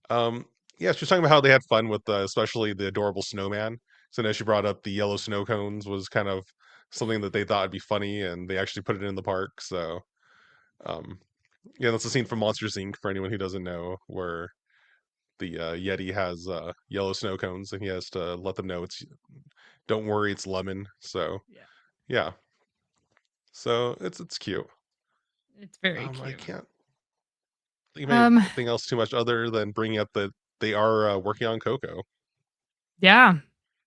that. Um yeah, she was talking about how they had fun with especially the adorable snowman. So now she brought up the yellow snow cones was kind of something that they thought would be funny, and they actually put it in the park. So um yeah, that's a scene from Monsters Inc. for anyone who doesn't know, where the Yeti has yellow snow cones, and he has to let them know it's don't worry, it's lemon. So Yeah. yeah, so it's cute. It's very I cute. can't think of Um, anything else too much other than bringing up that they are working on Coco. yeah.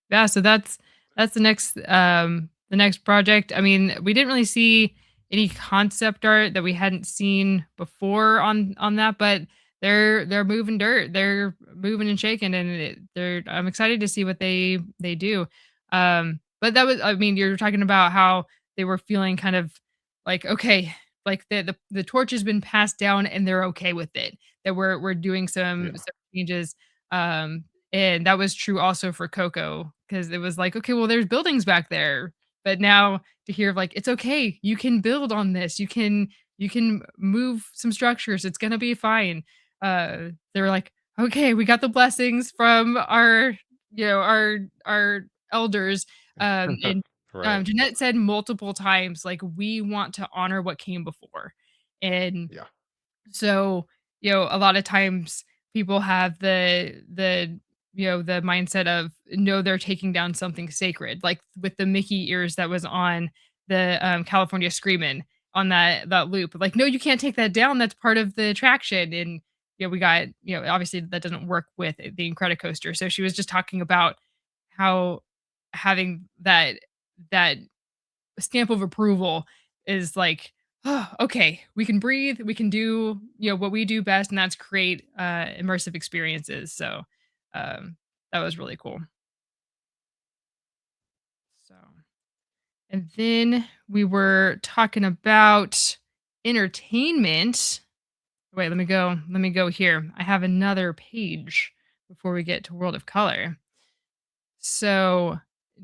Yeah, so that's the next project. I mean, we didn't really see any concept art that we hadn't seen before on that, but they're moving dirt. They're moving and shaking, and they're I'm excited to see what they do. But that was I mean, you're talking about how they were feeling kind of like, okay, like the torch has been passed down and they're okay with it. That we're doing Yeah. some changes. Um and that was true also for Coco, because it was like, okay, well, there's buildings back there. But now to hear of like, it's okay, you can build on this. You can move some structures. It's gonna be fine. They were like, okay, we got the blessings from our elders. And Right. Jeanette said multiple times, like, we want to honor what came before. And Yeah. so, a lot of times people have the mindset of, no, they're taking down something sacred, like with the Mickey ears that was on the California Screamin' on that loop. Like, no, you can't take that down. That's part of the attraction. And we got, obviously that doesn't work with the Incredicoaster. So she was just talking about how having that stamp of approval is like, oh, okay, we can breathe, we can do, what we do best, and that's create immersive experiences. So um, that was really cool. So, and then we were talking about entertainment. Wait, let me go here. I have another page before we get to World of Color. So,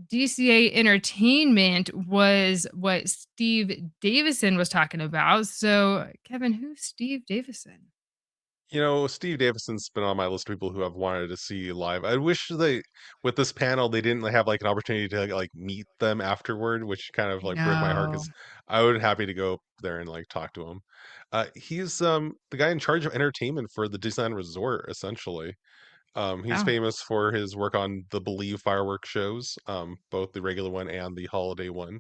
DCA Entertainment was what Steve Davison was talking about. So, Kevin, who's Steve Davison? Steve Davison's been on my list of people who I've wanted to see live. I wish they, with this panel, they didn't have like an opportunity to like meet them afterward, which kind of I like broke my heart know. because I would happy to go up there and like talk to him. He's the guy in charge of entertainment for the Disneyland Resort, essentially. He's Yeah. famous for his work on the Believe fireworks shows, both the regular one and the holiday one.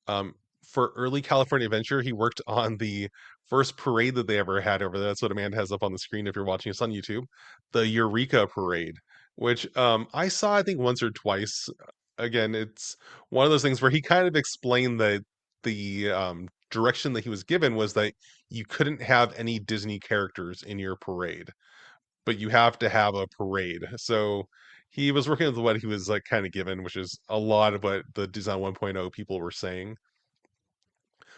Um, for early California Adventure, he worked on the first parade that they ever had over there. That's what Amanda has up on the screen if you're watching us on YouTube, the Eureka Parade, which I saw I think once or twice. Again, it's one of those things where he kind of explained that the direction that he was given was that you couldn't have any Disney characters in your parade, but you have to have a parade. So he was working with what he was like kind of given, which is a lot of what the Design 1.0 people were saying,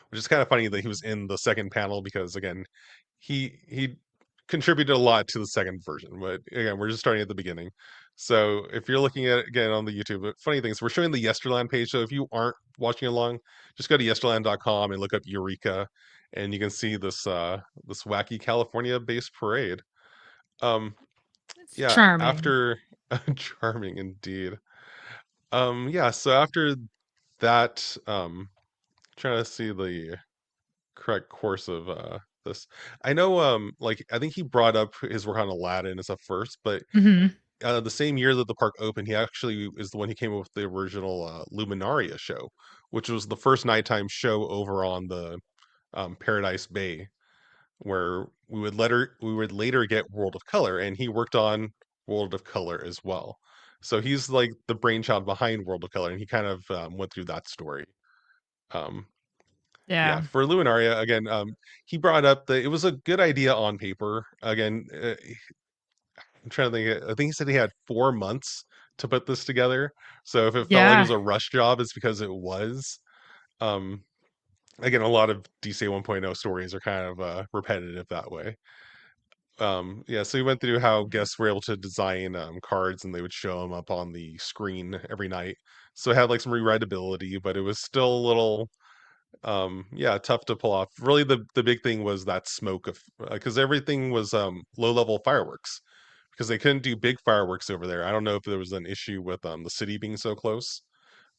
which is kind of funny that he was in the second panel because again, he contributed a lot to the second version. But again, we're just starting at the beginning. So if you're looking at it again on the YouTube, funny things, we're showing the Yesterland page. So if you aren't watching along, just go to yesterland.com and look up Eureka, and you can see this wacky California based parade. Um It's yeah, charming. after charming indeed. Yeah, so after that, trying to see the correct course of this. I know like I think he brought up his work on Aladdin and stuff first, but Hmm. the same year that the park opened, he actually is the one who came up with the original Luminaria show, which was the first nighttime show over on the Paradise Bay, where we would later get World of Color, and he worked on World of Color as well. So he's like the brainchild behind World of Color, and he kind of went through that story. Um, yeah, Yeah. for Luminaria again, he brought up that it was a good idea on paper. Again, I'm trying to think. I think he said he had 4 months to put this together. So if it felt like it Yeah. was a rush job, it's because it was. Um, Again, a lot of DCA 1.0 stories are kind of repetitive that way. Yeah, so we went through how Mhm. guests were able to design cards and they would show them up on the screen every night. So it had like some rewritability, but it was still a little yeah, tough to pull off. Really the big thing was that smoke of because everything was low level fireworks because they couldn't do big fireworks over there. I don't know if there was an issue with the city being so close.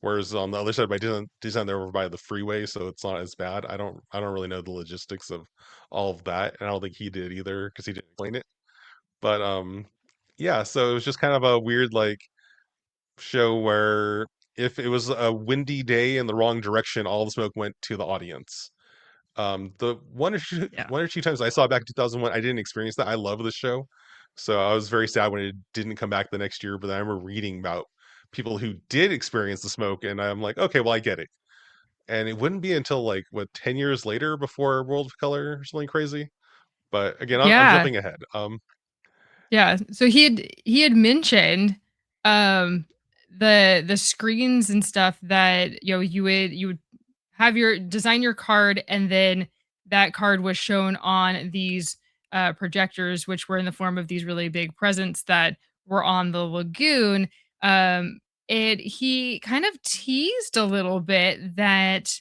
Whereas on the other side by design they're over by the freeway, so it's not as bad. I don't really know the logistics of all of that, and I don't think he did either because he didn't explain it. But yeah, so it was just kind of a weird like show where if it was a windy day in the wrong direction, all the smoke went to the audience. The Yeah. one or two times I saw it back in 2001, I didn't experience that. I love the show, so I was very sad when it didn't come back the next year. But I remember reading about people who did experience the smoke, and I'm like, okay, well, I get it. And it wouldn't be until like what 10 years later before World of Color or something crazy. But again, I'm Yeah. jumping ahead. Yeah. So he had mentioned um the screens and stuff that you would have your design your card, and then that card was shown on these projectors, which were in the form of these really big presents that were on the lagoon. Um and he kind of teased a little bit that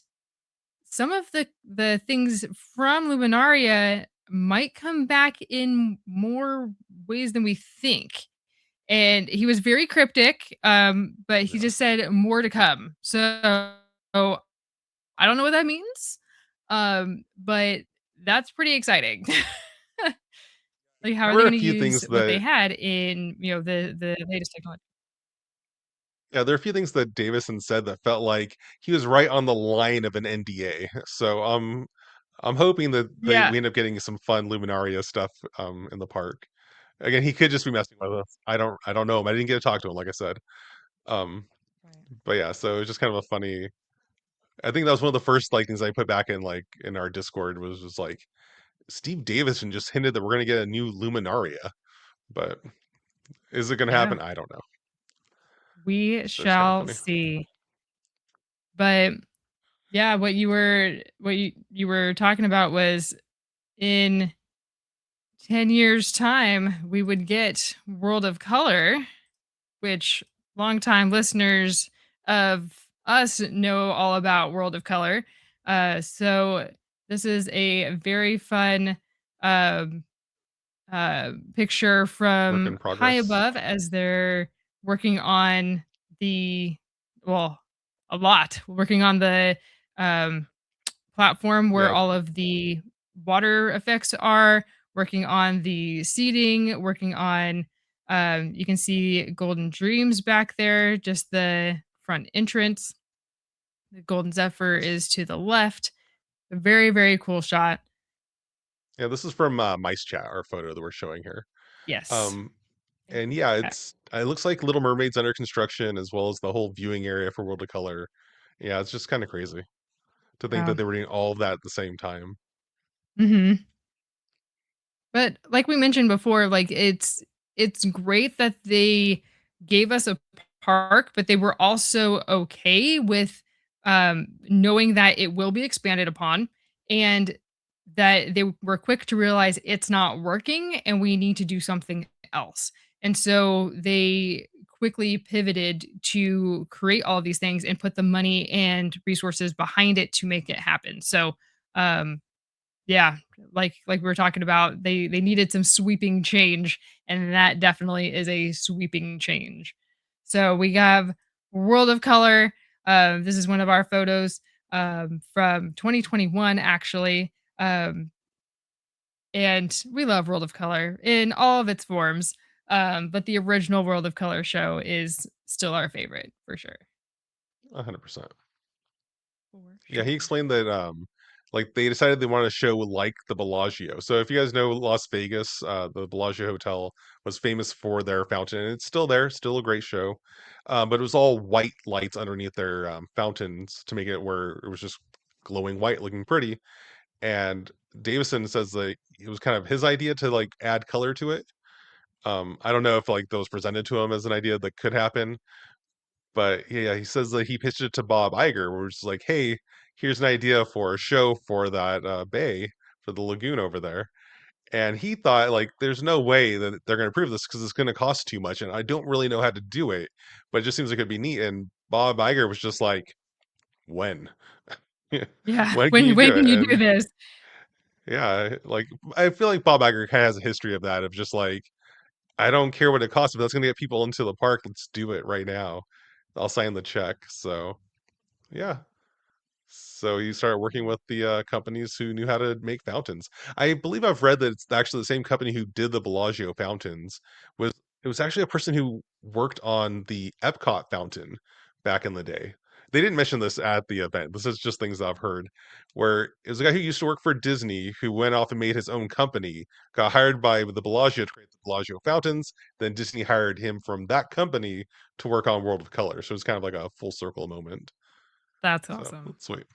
some of the things from Luminaria might come back in more ways than we think. And he was very cryptic, but he Yeah. just said more to come. So I don't know what that means. But that's pretty exciting. Like, how There are they were a going to few use things what they that had in, the latest technology? yeah, there are a few things that Davison said that felt like he was right on the line of an NDA. So I'm hoping that Yeah. we end up getting some fun Luminaria stuff in the park. Again, he could just be messing with us. I don't know him. I didn't get to talk to him, like I said. Um, Right. but yeah, so it was just kind of a funny. I think that was one of the first like things I put back in like in our Discord was just like Steve Davison just hinted that we're gonna get a new Luminaria, but is it gonna Yeah, happen? I don't know. we So it's kind of shall funny. see. But yeah, what you were talking about was in 10 years time we would get World of Color, which longtime listeners of us know all about World of Color. So this is a very fun um, picture Work from in high progress. above as they're working on the well, a lot working on the um, platform where Yeah, all of the water effects are, working on the seating, working on you can see Golden Dreams back there, just the front entrance. The Golden Zephyr is to the left. A very, very cool shot. yeah. This is from Mice Chat, our photo that we're showing here. Yes. Um, Thank and you for yeah, that. it looks like Little Mermaid's under construction as well as the whole viewing area for World of Color. Yeah, it's just kind of crazy to think Yeah. that they were doing all of that at the same time. Mhm. But like we mentioned before, like it's great that they gave us a park, but they were also okay with knowing that it will be expanded upon and that they were quick to realize it's not working and we need to do something else. And so they quickly pivoted to create all of these things and put the money and resources behind it to make it happen. So um yeah, like we were talking about, they needed some sweeping change, and that definitely is a sweeping change. So we have World of Color. This is one of our photos from 2021, actually. And we love World of Color in all of its forms. But the original World of Color show is still our favorite for sure. 100%. For Yeah, he sure. explained that like they decided they wanted a show like the Bellagio. So if you guys know Las Vegas, the Bellagio Hotel was famous for their fountain, and it's still there, still a great show. But it was all white lights underneath their fountains to make it where it was just glowing white, looking pretty. And Davison says that it was kind of his idea to like add color to it. I don't know if like that was presented to him as an idea that could happen, but yeah, he says that he pitched it to Bob Iger, where it's like, "Hey, here's an idea for a show for that bay for the lagoon over there." And he thought like, "There's no way that they're going to prove this because it's going to cost too much, and I don't really know how to do it." But it just seems like it'd be neat. And Bob Iger was just like, "When? Yeah. When can When you do can it?" you do And this? yeah, like I feel like Bob Iger kind of has a history of that, of just like, I don't care what it costs, but that's going to get people into the park. Let's do it right now. I'll sign the check. So yeah. So he started working with the companies who knew how to make fountains. I believe I've read that it's actually the same company who did the Bellagio fountains. Was it was actually a person who worked on the Epcot fountain back in the day. They didn't mention this at the event. This is just things I've heard. Where it was a guy who used to work for Disney who went off and made his own company, got hired by the Bellagio to create the Bellagio fountains. Then Disney hired him from that company to work on World of Color. So it's kind of like a full circle moment. That's So awesome. that's sweet.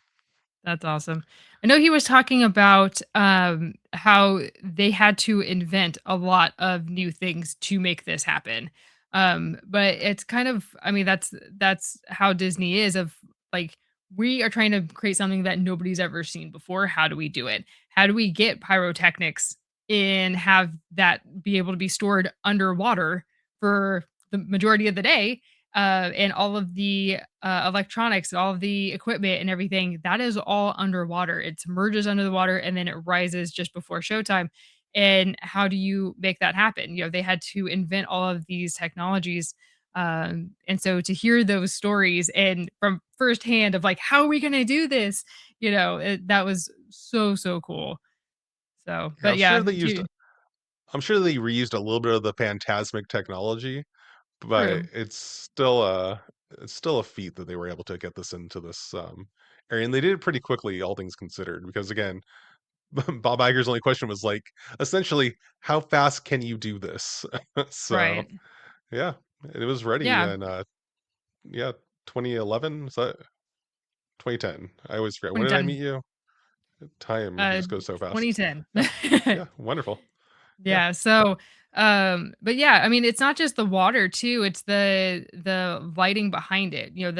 That's awesome. I know he was talking about how they had to invent a lot of new things to make this happen. But it's kind of, I mean, that's how Disney is. Of like, we are trying to create something that nobody's ever seen before. How do we do it? How do we get pyrotechnics and have that be able to be stored underwater for the majority of the day? And all of the electronics, all of the equipment and everything, that is all underwater. It submerges under the water and then it rises just before showtime. And how do you make that happen? You know, they had to invent all of these technologies. And so to hear those stories and from firsthand of like, how are we going to do this? That was so, so cool. So, Yeah, but yeah, I'm sure they reused a little bit of the Phantasmic technology, but true. it's still a feat that they were able to get this into this area. And they did it pretty quickly, all things considered, because again, Bob Iger's only question was like, essentially, how fast can you do this? So Right. yeah, it was ready Yeah. in yeah, 2011, is that 2010. I always forget. When did I 2010. meet you? Time Uh, just goes so fast. 2010. Yeah. Yeah. Wonderful. Yeah. Yeah, so, but yeah, I mean, it's not just the water too, it's the lighting behind it, you know,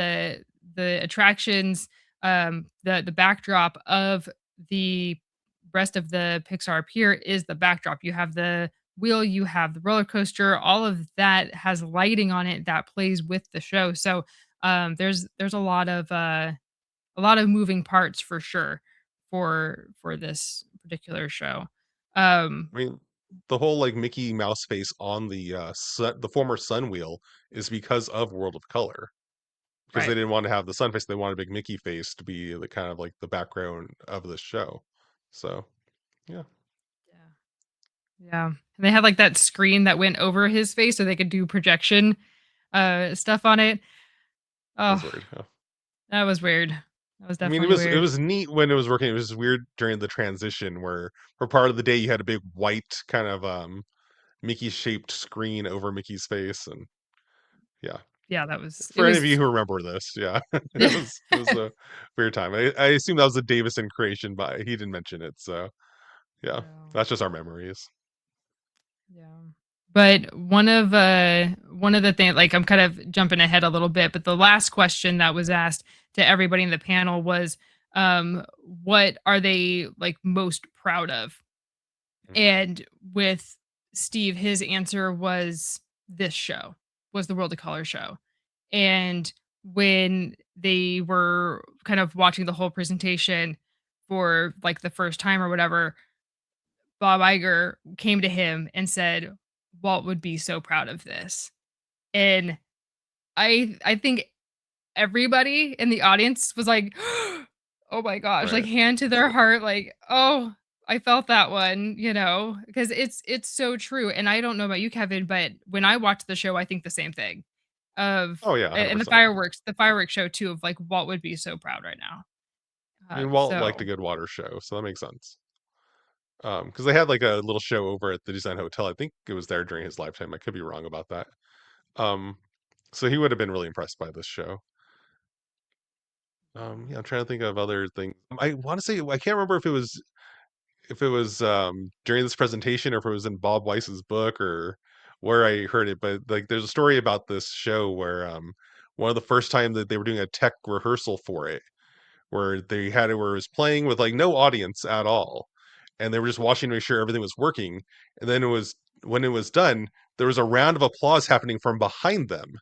the attractions, the backdrop of the rest of the Pixar Pier is the backdrop. You have the wheel, you have the roller coaster, all of that has lighting on it that plays with the show. So, there's a lot of moving parts for sure for this particular show. Um, I mean, the whole like Mickey Mouse face on the the former Sun wheel is because of World of Color. Because they right. didn't want to have the sun face, they wanted a big Mickey face to be the kind of like the background of the show. So yeah, Yeah. Yeah. And they had like that screen that went over his face so they could do projection stuff on it. that was Oh, weird. Yeah. that was weird. That was I mean, definitely it weird. was neat when it was working. It was just weird during the transition where for part of the day you had a big white kind of Mickey shaped screen over Mickey's face, and yeah. Yeah, it For any of you was who remember this, yeah, it was a weird time. I assume that was a Davison creation, but he didn't mention it, so yeah, yeah. that's just our memories. Yeah. But one of the things, like, I'm kind of jumping ahead a little bit, but the last question that was asked to everybody in the panel was, what are they like most proud of? And with Steve, his answer was this show, was the World of Color show. And when they were kind of watching the whole presentation for like the first time or whatever, Bob Iger came to him and said, Walt would be so proud of this. And I think everybody in the audience was like, "Oh my gosh," like Right. hand to their heart, like, "Oh, I felt that one," you know, because it's so true. And I don't know about you, Kevin, but when I watch the show, I think the same thing of Oh yeah, and 100%. the fireworks show too of like Walt would be so proud right now. I mean, Walt liked a So good water show, so that makes sense. Because they had like a little show over at the Design Hotel. I think it was there during his lifetime. I could be wrong about that. Um, so he would have been really impressed by this show. Yeah, I'm trying to think of other things. I want to say I can't remember if it was during this presentation or if it was in Bob Weiss's book or where I heard it, but like there's a story about this show where one of the first time that they were doing a tech rehearsal for it, where they had it where it was playing with like no audience at all, and they were just watching to make sure everything was working, and then it was when it was done, there was a round of applause happening from behind them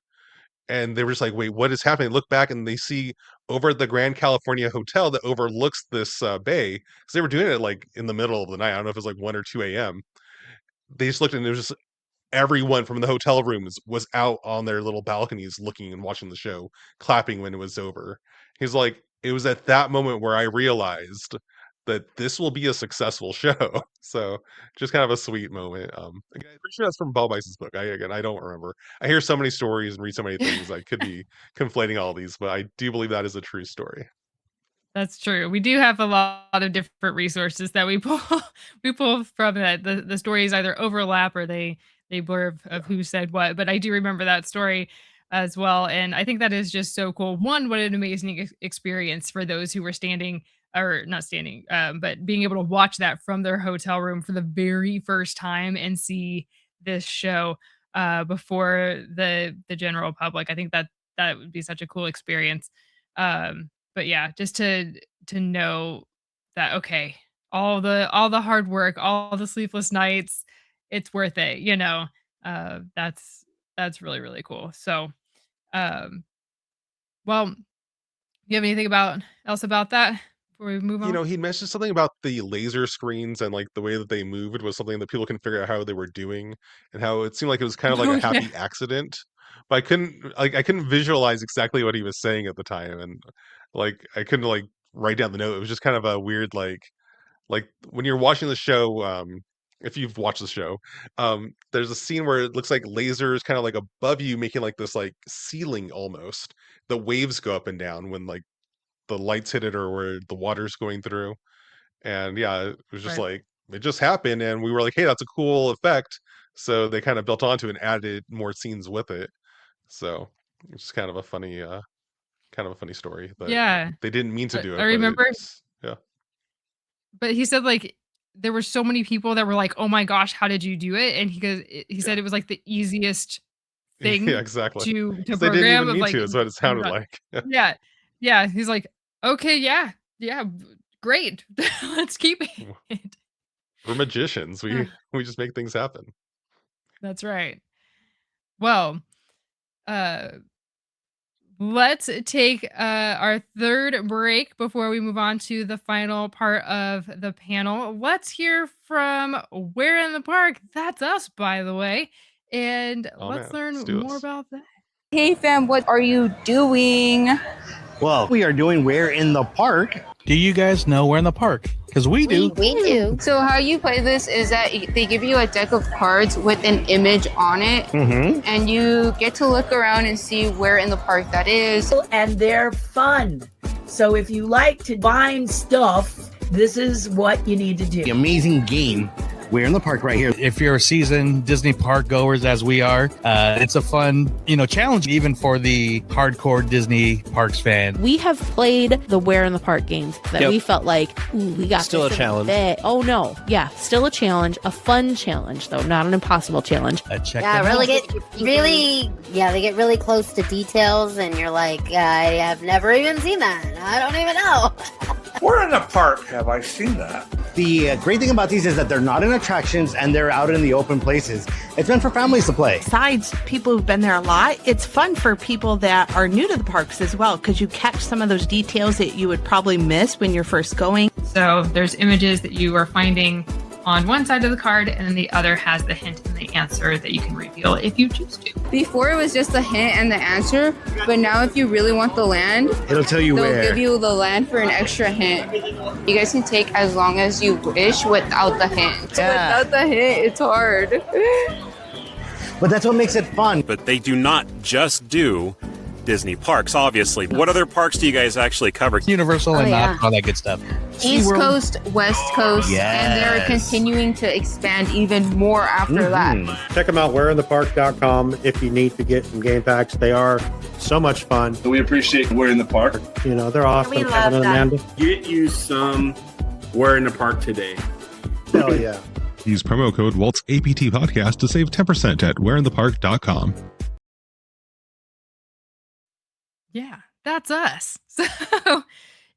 and they were just like, "Wait, what is happening?" Look back, and they see over at the Grand California Hotel that overlooks this bay. Because they were doing it like in the middle of the night. I don't know if it was like 1 or 2 a.m. They just looked, and there was just everyone from the hotel rooms was out on their little balconies looking and watching the show, clapping when it was over. He's like, it was at that moment where I realized that this will be a successful show. So just kind of a sweet moment. Again, I'm pretty sure that's from Bob Weiss's book. I don't remember. I hear so many stories and read so many things. I could be conflating all these, but I do believe that is a true story. that's true. We do have a lot of different resources that we pull we pull from that. The stories either overlap or they blur of Yeah. who said what. But I do remember that story as well, and I think that is just so cool. One, what an amazing experience for those who were standing or not standing, but being able to watch that from their hotel room for the very first time and see this show before the general public. I think that that would be such a cool experience. But yeah, just to know that, okay, all the hard work, all the sleepless nights, it's worth it, you know? That's really, really cool. So, um, well, you have anything about else about that before we move You on? know, he mentioned something about the laser screens and like the way that they moved was something that people can figure out how they were doing and how it seemed like it was kind of like Oh, a yeah. happy accident. But I couldn't visualize exactly what he was saying at the time and like I couldn't like write down the note. It was just kind of a weird like when you're watching the show if you've watched the show there's a scene where it looks like lasers kind of like above you making like this like ceiling almost. The waves go up and down when like the lights hit it or where the water's going through. And yeah, it was just Right. like it just happened and we were like, "Hey, that's a cool effect." So they kind of built onto it and added more scenes with it. So it's just kind of a funny kind of a funny story that Yeah. they didn't mean to But do I it, but remember it's yeah. but he said, like, there were so many people that were like, "Oh my gosh, how did you do it?" And he Yeah. said it was, like, the easiest Yeah, thing exactly. to 'Cause they didn't program even of, mean like, to, is what it ever sounded done. like. Yeah. Yeah. Yeah, he's like, "Okay, yeah. Yeah, great. Let's keep it." We're magicians. Uh, We just make things happen. that's right. Well, uh let's take our third break before we move on to the final part of the panel. Let's hear from Where in the Park. That's us, by the way. And Oh, let's man. Let's learn do more this. about that. Hey fam, what are you doing? Well, we are doing Where in the Park. Do you guys know Where in the Park? Because we do. We do. So how you play this is that they give you a deck of cards with an image on it, Mm-hmm. and you get to look around and see where in the park that is. And they're fun. So if you like to find stuff, this is what you need to The do. amazing game, Where in the Park, right here. If you're a seasoned Disney park goers, as we are, it's a fun, challenge even for the hardcore Disney parks fan. We have played the Where in the Park games that Yep. we felt like, ooh, we got Still this a in challenge. bed. Oh no, yeah, still a challenge, a fun challenge though, not an impossible challenge. Check Yeah, them really out. they get really close to details, and you're like, I have never even seen that. I don't even know. Where in the park have I seen that? The great thing about these is that they're not in attractions and they're out in the open places. It's meant for families to play. Besides people who've been there a lot, it's fun for people that are new to the parks as well, because you catch some of those details that you would probably miss when you're first going. So there's images that you are finding on one side of the card, and then the other has the hint and the answer that you can reveal if you choose to. Before it was just the hint and the answer, but now if you really want the land, It'll tell you they'll where. give you the land for an extra hint. You guys can take as long as you wish without the hint. Yeah. Without the hint, it's hard. But that's what makes it fun. But they do not just do Disney parks, obviously. What other parks do you guys actually cover? Universal and yeah. all that good stuff. East SeaWorld. Coast, West Coast, and they're Yes. continuing to expand even more after that. Mhm. Check them out, whereinthepark.com, if you need to get some game packs. They are so much fun. We appreciate We're in the Park. You know, they're awesome. We love Kevin and that. Amanda. Get you some We're in the Park today. Hell yeah. Use promo code Walt's APT Podcast to save 10% at whereinthepark.com. Yeah, that's us. So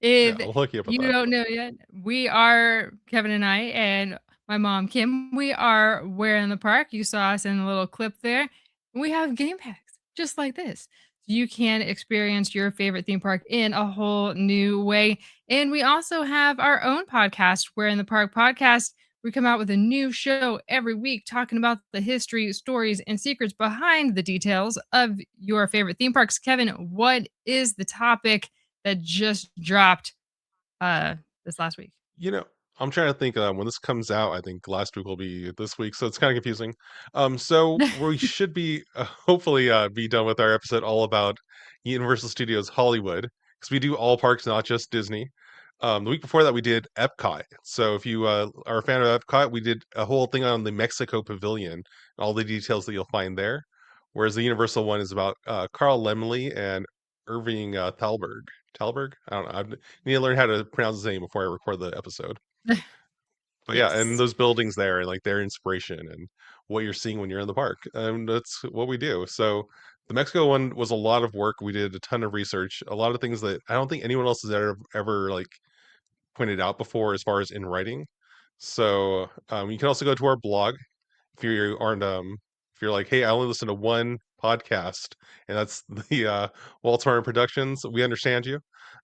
if Yeah, I'll hook you up with you that. don't know yet, we are Kevin and I and my mom Kim. We are Where in the Park. You saw us in a little clip there. We have game packs just like this. You can experience your favorite theme park in a whole new way. And we also have our own podcast, Where in the Park Podcast. We come out with a new show every week talking about the history, stories, and secrets behind the details of your favorite theme parks. Kevin, what is the topic that just dropped this last week? You know, I'm trying to think, when this comes out, I think last week will be this week, so it's kinda confusing. So we should be, hopefully, be done with our episode all about Universal Studios Hollywood, because we do all parks, not just Disney. The week before that, we did Epcot. So if you, are a fan of Epcot, we did a whole thing on the Mexico Pavilion, all the details that you'll find there, whereas the Universal one is about, Carl Laemmle and Irving, Thalberg. Thalberg? I don't know, I need to learn how to pronounce his name before I record the episode. But yeah, and Yes. those buildings there and like their inspiration and what you're seeing when you're in the park. And that's what we do. So the Mexico one was a lot of work. We did a ton of research, a lot of things that I don't think anyone else has ever like pointed out before as far as in writing. So you can also go to our blog if you aren't if you're like, hey, I only listen to one podcast and that's the Walt Productions. We understand you.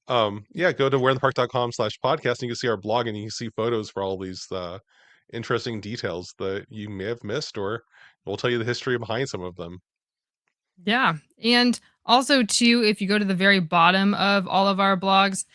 Yeah, go to whereinthepark.com/podcast and you can see our blog and you can see photos for all these interesting details that you may have missed, or we'll tell you the history behind some of them. Yeah. And also, too, if you go to the very bottom of all of our blogs,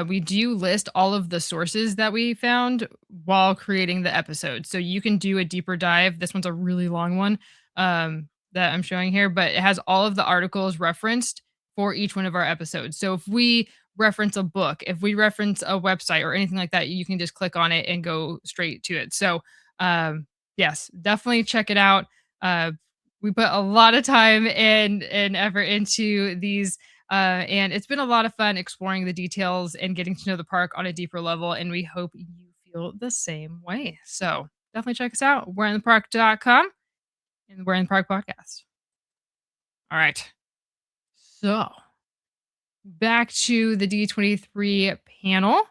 we do list all of the sources that we found while creating the episode. So you can do a deeper dive. This one's a really long one that I'm showing here, but it has all of the articles referenced for each one of our episodes. So if we reference a book, if we reference a website or anything like that, you can just click on it and go straight to it. So yes, definitely check it out. We put a lot of time and effort into these And it's been a lot of fun exploring the details and getting to know the park on a deeper level. And we hope you feel the same way. So definitely check us out. We'reinthepark.com and We're in the Park podcast. All right. So back to the D23 panel.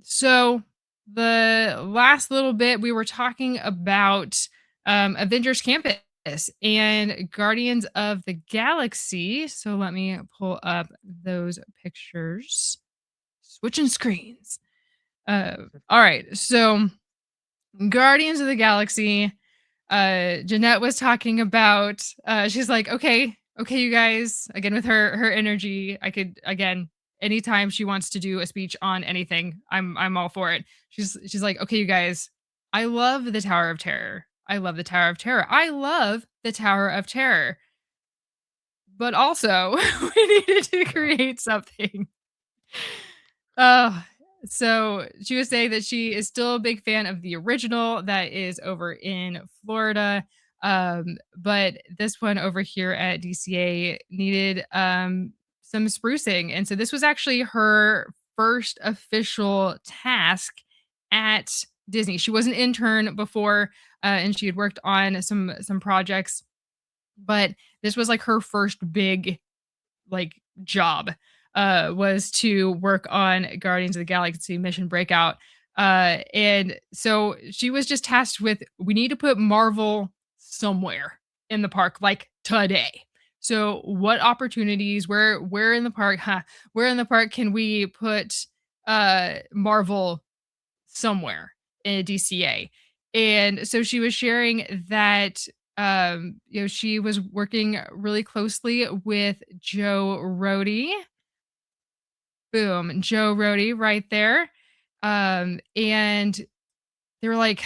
So the last little bit we were talking about Avengers Campus and Guardians of the Galaxy. So let me pull up those pictures. Switching screens. All right. So Guardians of the Galaxy. Jeanette was talking about she's like, okay, you guys, again with her energy, I could again anytime she wants to do a speech on anything, I'm all for it. She's like, okay, you guys, I love the Tower of Terror. I love the Tower of Terror. I love the Tower of Terror. But also, we needed to create something. Oh, so she was saying that she is still a big fan of the original that is over in Florida. But this one over here at DCA needed some sprucing. And so this was actually her first official task at Disney. She was an intern before and she had worked on some projects, but this was like her first big like job was to work on Guardians of the Galaxy Mission Breakout. And so she was just tasked with we need to put Marvel somewhere in the park like today. So what opportunities where in the park, where in the park can we put Marvel somewhere in DCA? And so she was sharing that she was working really closely with Joe Rohde. Boom, Joe Rohde right there. And they were like,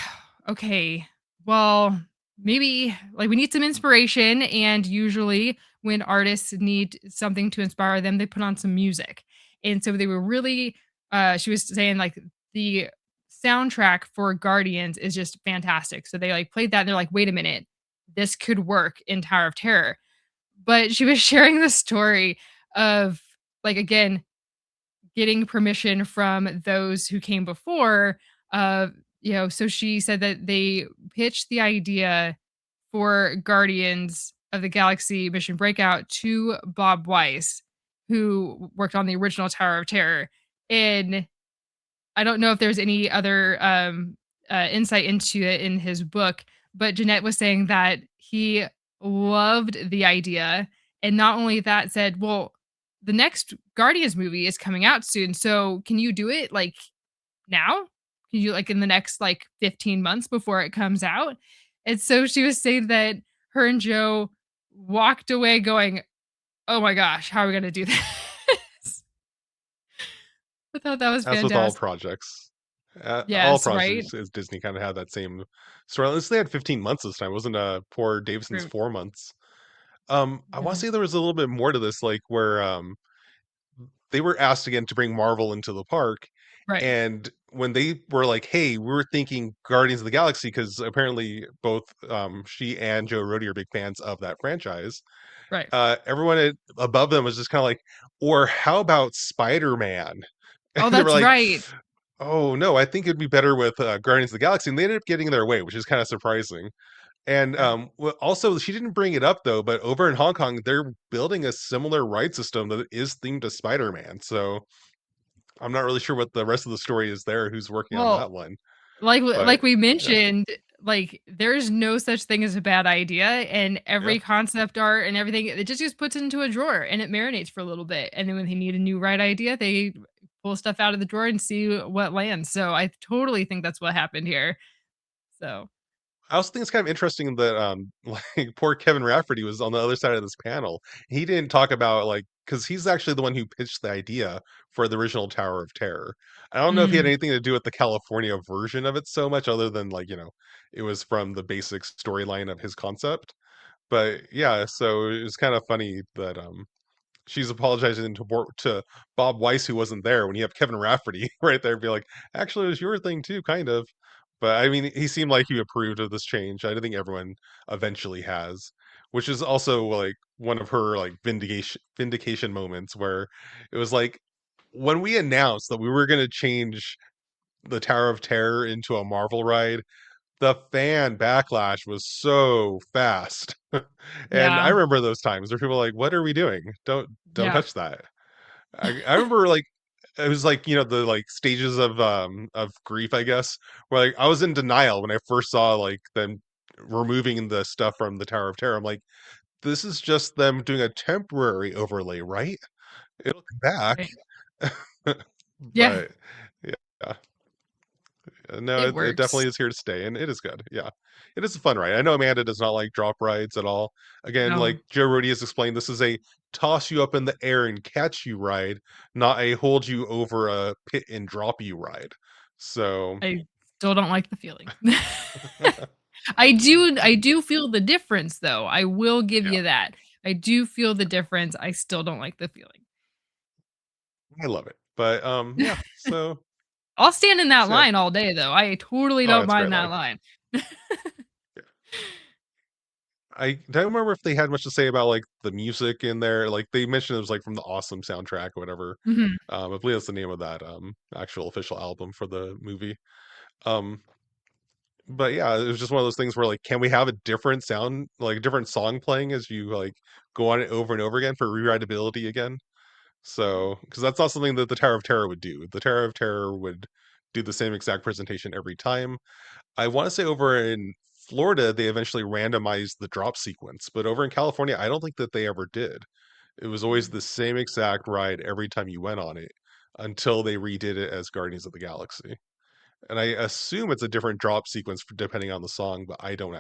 okay, well, maybe like we need some inspiration. And usually when artists need something to inspire them, they put on some music. And so they were really, she was saying like the soundtrack for Guardians is just fantastic. So they like played that and they're like, wait a minute, this could work in Tower of Terror. But she was sharing the story of like, again, getting permission from those who came before. So she said that they pitched the idea for Guardians of the Galaxy Mission Breakout to Bob Weiss, who worked on the original Tower of Terror. And I don't know if there's any other insight into it in his book, but Jeanette was saying that he loved the idea. And not only that, said, well, the next Guardians movie is coming out soon. So can you do it like now? Can you like in the next like 15 months before it comes out? And so she was saying that her and Joe walked away going, oh my gosh, how are we going to do this? I thought that was As fantastic. with all projects. All Yes, projects right? is Disney kind of had that same story. At least they had 15 months this time. Wasn't poor Davison's True. 4 months. I want Yeah. to say there was a little bit more to this, like where they were asked again to bring Marvel into the park. Right. And when they were like, hey, we were thinking Guardians of the Galaxy, because apparently both she and Joe Rohde are big fans of that franchise. Right. Everyone above them was just kind of like, or how about Spider-Man? Oh, And they were that's like, right. oh no, I think it'd be better with Guardians of the Galaxy. And they ended up getting their way, which is kind of surprising. And Right. also, she didn't bring it up though, but over in Hong Kong, they're building a similar ride system that is themed to Spider-Man. So I'm not really sure what the rest of the story is there, who's working on Well, that one. like But we yeah, mentioned, like there's no such thing as a bad idea, and yeah. every concept art and everything, it just puts it into a drawer and it marinates for a little bit. And then when they need a new right idea, they pull stuff out of the drawer and see what lands. So I totally think that's what happened here. So I also think it's kind of interesting that like poor Kevin Rafferty was on the other side of this panel. He didn't talk about like because he's actually the one who pitched the idea for the original Tower of Terror. I don't know if he had mm, anything to do with the California version of it so much, other than like it was from the basic storyline of his concept. But yeah, so it was kind of funny that she's apologizing to Bob Weiss, who wasn't there, when you have Kevin Rafferty right there, be like, actually, it was your thing too, kind of. But I mean, he seemed like he approved of this change. I think everyone eventually has, which is also like one of her like vindication moments where it was like when we announced that we were going to change the Tower of Terror into a Marvel ride, the fan backlash was so fast. And I Yeah. remember those times where people were like, "What are we doing? Don't Yeah. touch that." I remember like it was like, the like stages of grief, I guess, where like I was in denial when I first saw like them removing the stuff from the Tower of Terror. I'm like, this is just them doing a temporary overlay, right? It'll come back. Right. Yeah. But yeah. No, It it works. definitely is here to stay, and it is good. Yeah, it is a fun ride. I know Amanda does not like drop rides at all. Again, No. like Joe Rudy has explained, this is a toss you up in the air and catch you ride, not a hold you over a pit and drop you ride. So I still don't like the feeling. I do feel the difference though. I will give yeah, you that. I do feel the difference. I still don't like the feeling. I love it. But yeah. I'll stand in that Yeah. line all day though. I totally Oh, don't it's a great mind that line. line. Yeah. I don't remember if they had much to say about like the music in there. Like they mentioned it was like from the Awesome soundtrack or whatever. Mhm. I believe that's the name of that actual official album for the movie. Um but yeah, it was just one of those things where like, can we have a different sound, like a different song playing as you like go on it over and over again for rewritability again? So, because that's not something that the Tower of Terror would do. The Tower of Terror would do the same exact presentation every time. I want to say over in Florida, they eventually randomized the drop sequence, but over in California, I don't think that they ever did. It was always Mm. the same exact ride every time you went on it until they redid it as Guardians of the Galaxy. And I assume it's a different drop sequence depending on the song, but I don't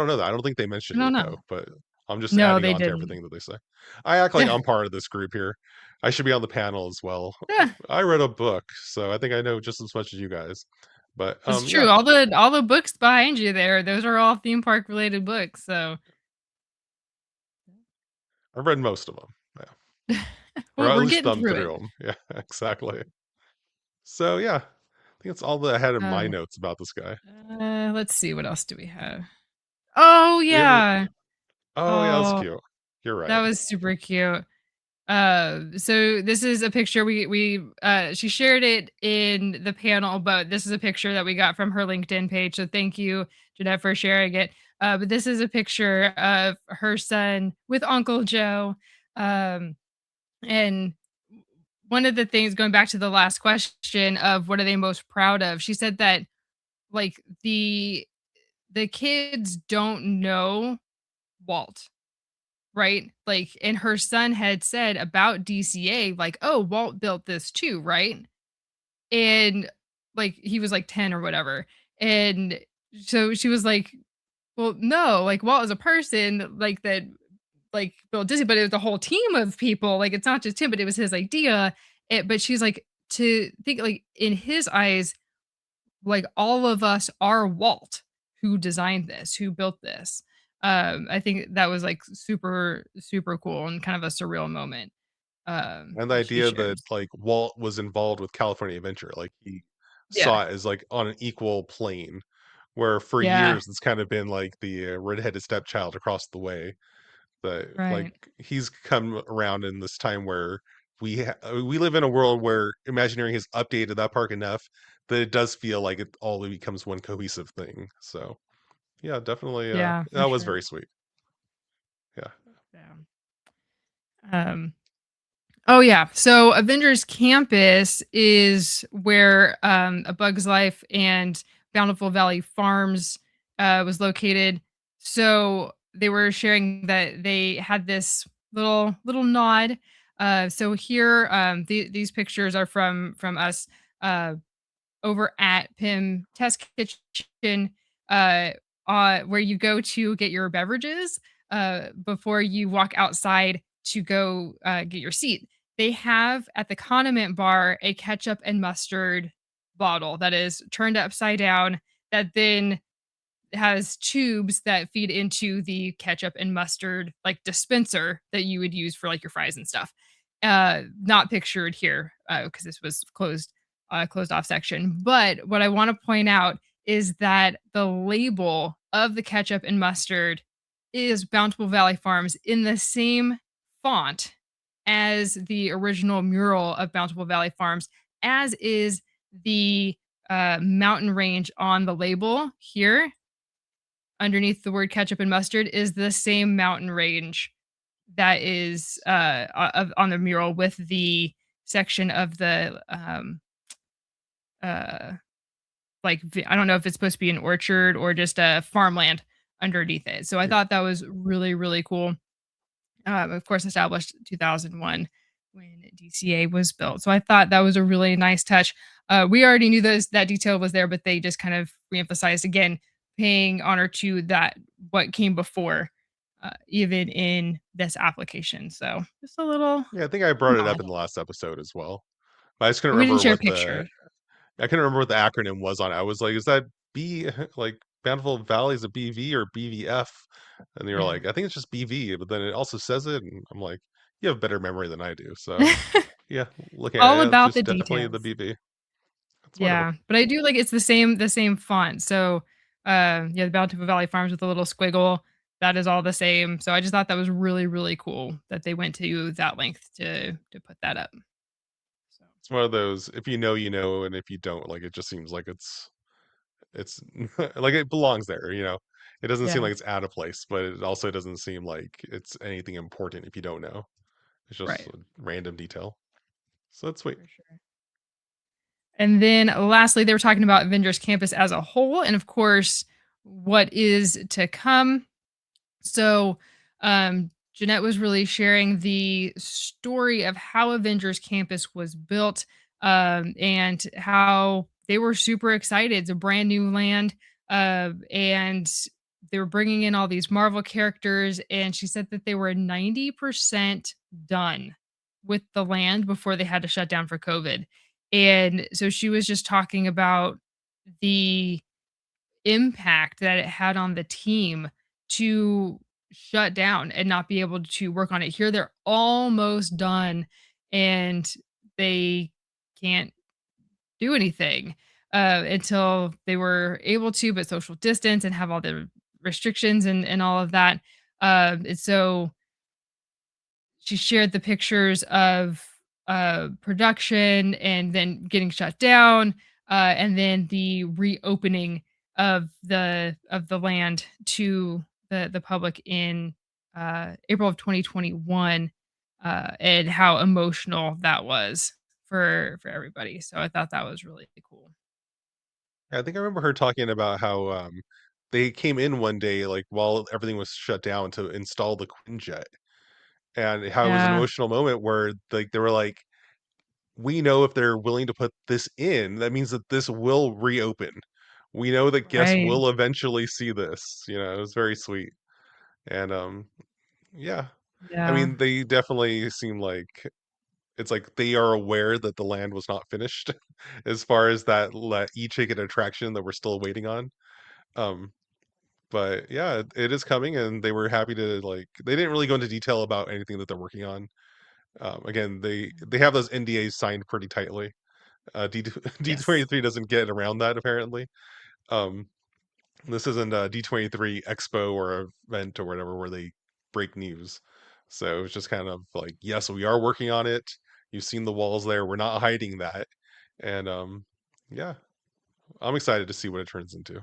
know that. I don't think they I mentioned don't it know. though, but I'm just No, adding they on to didn't. everything that they say. I act like I'm part of this group here. I should be on the panel as well. Yeah, I read a book, so I think I know just as much as you guys. But it's yeah, true. All the books behind you there, those are all theme park related books. So I've read most of them. Yeah. Or well, at we're least getting thumbed through through it. them. Yeah, exactly. So yeah, I think that's all that I had in my Uh, notes about this guy. let's see, what else do we have? Oh We have yeah. Oh yeah, that's Oh, cute. You're that right. was super cute. So this is a picture she shared it in the panel, but this is a picture that we got from her LinkedIn page. So thank you, Jeanette, for sharing it. But this is a picture of her son with Uncle Joe. Um, and one of the things, going back to the last question of what are they most proud of, she said that like the kids don't know Walt, right? Like, and her son had said about DCA, like, "Oh, Walt built this too, right?" And like he was like 10 or whatever. And so she was like, "Well, no, like Walt is a person like that like built Disney, but it was a whole team of people. Like it's not just him, but it was his idea." But she's like, to think like in his eyes, like all of us are Walt who designed this, who built this. I think that was like super, super cool and kind of a surreal moment And the that she idea that shares. like Walt was involved with California Adventure, like he Yeah. saw it as like on an equal plane, where for Yeah. years it's kind of been like the redheaded stepchild across the way. That like Right. he's come around in this time where we live in a world where Imagineering has updated that park enough that it does feel like it all becomes one cohesive thing. So yeah, definitely. Yeah, for That was sure. very sweet. Yeah. Yeah. Um, oh yeah. So Avengers Campus is where A Bug's Life and Bountiful Valley Farms was located. So they were sharing that they had this little nod. So here, these pictures are from us uh, over at Pim Test Kitchen, uh, where you go to get your beverages before you walk outside to go get your seat. They have at the condiment bar a ketchup and mustard bottle that is turned upside down that then has tubes that feed into the ketchup and mustard like dispenser that you would use for like your fries and stuff. Not pictured here because this was closed off section. But what I want to point out is that the label of the ketchup and mustard is Bountiful Valley Farms in the same font as the original mural of Bountiful Valley Farms, as is the mountain range on the label here underneath the word ketchup and mustard is the same mountain range that is on the mural with the section of the uh I don't know if it's supposed to be an orchard or just a farmland underneath it. So I thought that was really, really cool. Of course, established 2001 when DCA was built. So I thought that was a really nice touch. We already knew that detail was there, but they just kind of reemphasized again, paying honor to that what came before, even in this application. So just a little Yeah, I think I brought it up nod. in the last episode as well. But I just couldn't We didn't remember share a what picture. I couldn't remember what the acronym was on it. I was like, is that B like Bountiful Valley is a BV or BVF? And you're Yeah. like, I think it's just BV, but then it also says it, and I'm like, you have better memory than I do. So yeah, looking at All it, it's about the just definitely the details. BV. That's wonderful. Yeah, but I do like it's the same font. So, yeah, the Bountiful Valley Farms with the little squiggle, that is all the same. So I just thought that was really, really cool that they went to that length to put that up. So It's one of those, if you know, you know, and if you don't, like, it just seems like it's like it belongs there, you know. It doesn't seem yeah, like it's out of place, but it also doesn't seem like it's anything important if you don't know. It's just right, a random detail. So that's sweet. for sure. And then lastly, they were talking about Avengers Campus as a whole, and of course, what is to come. So, Jeanette was really sharing the story of how Avengers Campus was built, and how they were super excited. It's a brand new land, and they were bringing in all these Marvel characters. And she said that they were 90% done with the land before they had to shut down for COVID. And so she was just talking about the impact that it had on the team to shut down and not be able to work on it. Here they're almost done and they can't do anything until they were able to, but social distance and have all the restrictions and all of that. And so she shared the pictures of production and then getting shut down, and then the reopening of the land to the public in April of 2021, and how emotional that was for everybody. So I thought that was really cool. I think I remember her talking about how they came in one day, like while everything was shut down, to install the Quinjet, and how it was an Yeah, emotional moment where like they were like, we know if they're willing to put this in, that means that this will reopen. We know that guests right. will eventually see this. You know, it was very sweet. And yeah. I Yeah, mean, they definitely seem like it's like they are aware that the land was not finished as far as that e-ticket attraction that we're still waiting on. Um, but yeah, it is coming, and they were happy to like. They didn't really go into detail about anything that they're working on. Again, they have those NDAs signed pretty tightly. D yes. D23 doesn't get around that apparently. Um, this isn't a D23 expo or event or whatever where they break news. So it's just kind of like, yes, we are working on it. You've seen the walls there. We're not hiding that. And yeah, I'm excited to see what it turns into.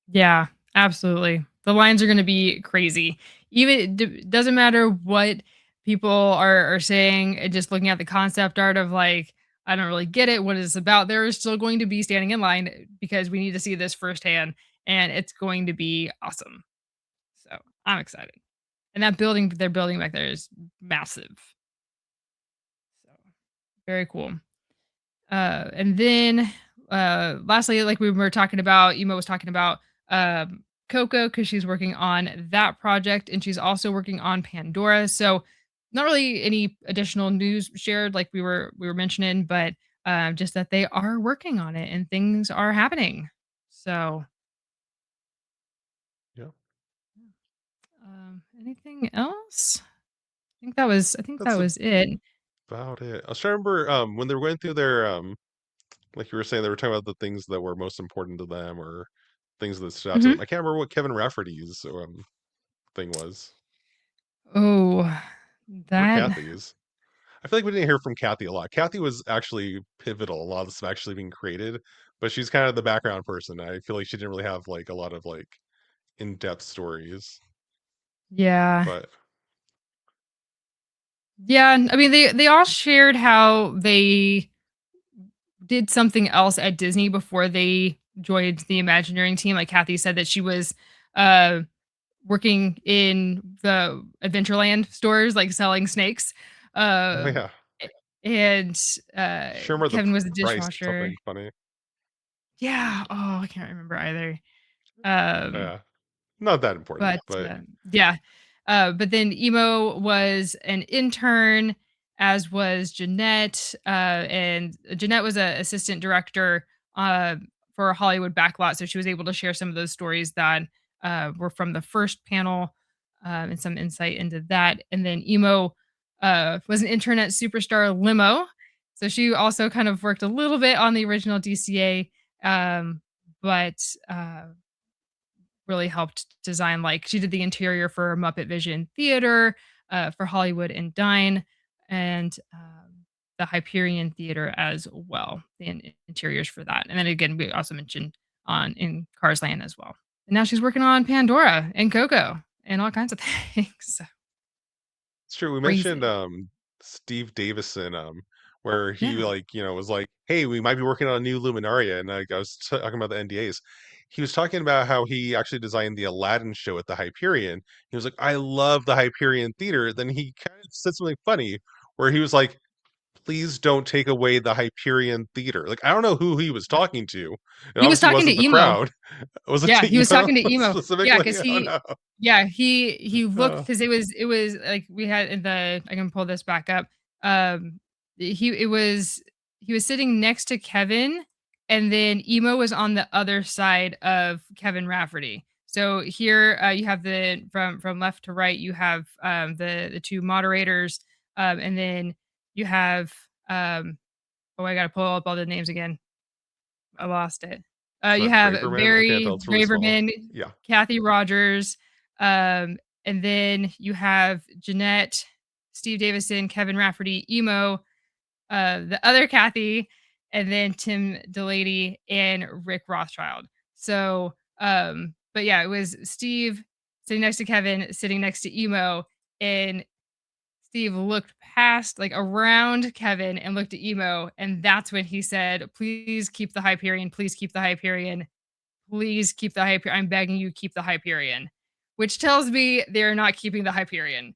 Yeah, absolutely. The lines are gonna be crazy. Even doesn't matter what people are saying, and just looking at the concept art of like, I don't really get it. What is this about? There is still going to be standing in line because we need to see this firsthand, and it's going to be awesome. So I'm excited. And that building they're building back there is massive. So very cool. And then lastly, like we were talking about, Emo was talking about Coco because she's working on that project and she's also working on Pandora. So not really any additional news shared like we were mentioning, but just that they are working on it and things are happening. So Yeah, anything else? I think that that's was it. about it. I was trying to remember when they were going through their like you were saying, they were talking about the things that were most important to them or things that stood out to Mhm. them. I can't remember what Kevin Rafferty's. So, thing was. Oh, Or that Kathy's. I feel like we didn't hear from Kathy a lot. Kathy was actually pivotal. A lot of this stuff actually being created, but she's kind of the background person. I feel like she didn't really have like a lot of like in-depth stories. yeah. But Yeah, I mean they all shared how they did something else at Disney before they joined the Imagineering team. Like Kathy said that she was uh working in the Adventureland stores, like selling snakes. oh Uh yeah, and Shermer the Kevin was a Price or dishwasher. something funny. Yeah. Oh, I can't remember either. Yeah, not that important, But, but yeah. But then Emo was an intern, as was Jeanette, and Jeanette was a assistant director, uh, for Hollywood Backlot, so she was able to share some of those stories that, were from the first panel, and some insight into that. And then Emo, was an intern at Superstar Limo, so she also kind of worked a little bit on the original DCA, but, really helped design, like she did the interior for Muppet Vision Theater, for Hollywood and Dine, and the Hyperion Theater as well, the interiors for that. And then again, we also mentioned on in Carsland as well. And now she's working on Pandora and Coco and all kinds of things. So it's true. We mentioned crazy. Steve Davison, where he Yeah. like was like, "Hey, we might be working on a new Luminaria," and like I was talking about the NDAs. He was talking about how he actually designed the Aladdin show at the Hyperion. He was like, "I love the Hyperion theater." Then he kind of said something funny where he was like, "Please don't take away the Hyperion theater." Like I don't know who he was talking to. It He was obviously talking to wasn't the Emo. crowd. Was it Yeah, to he was emo talking to Emo. Yeah, specifically? because Oh no. he looked Oh, because it was like we had in the I can pull this back up. He was sitting next to Kevin, and then Emo was on the other side of Kevin Rafferty. So here, you have the from left to right, you have, the 2 moderators, and then you have, oh, I gotta pull up all the names again. I lost it. is You that have Braverman? I can't tell. Barry It's really small. Braverman, Yeah. Kathy Rogers, and then you have Jeanette, Steve Davison, Kevin Rafferty, Emo, the other Kathy, and then Tim Delaney and Rick Rothschild. So, but yeah, it was Steve sitting next to Kevin, sitting next to Emo, and Steve looked past, like, around Kevin and looked at Emo, and that's when he said, "Please keep the Hyperion. Please keep the Hyperion. Please keep the Hyperion. I'm begging you, keep the Hyperion." Which tells me they're not keeping the Hyperion.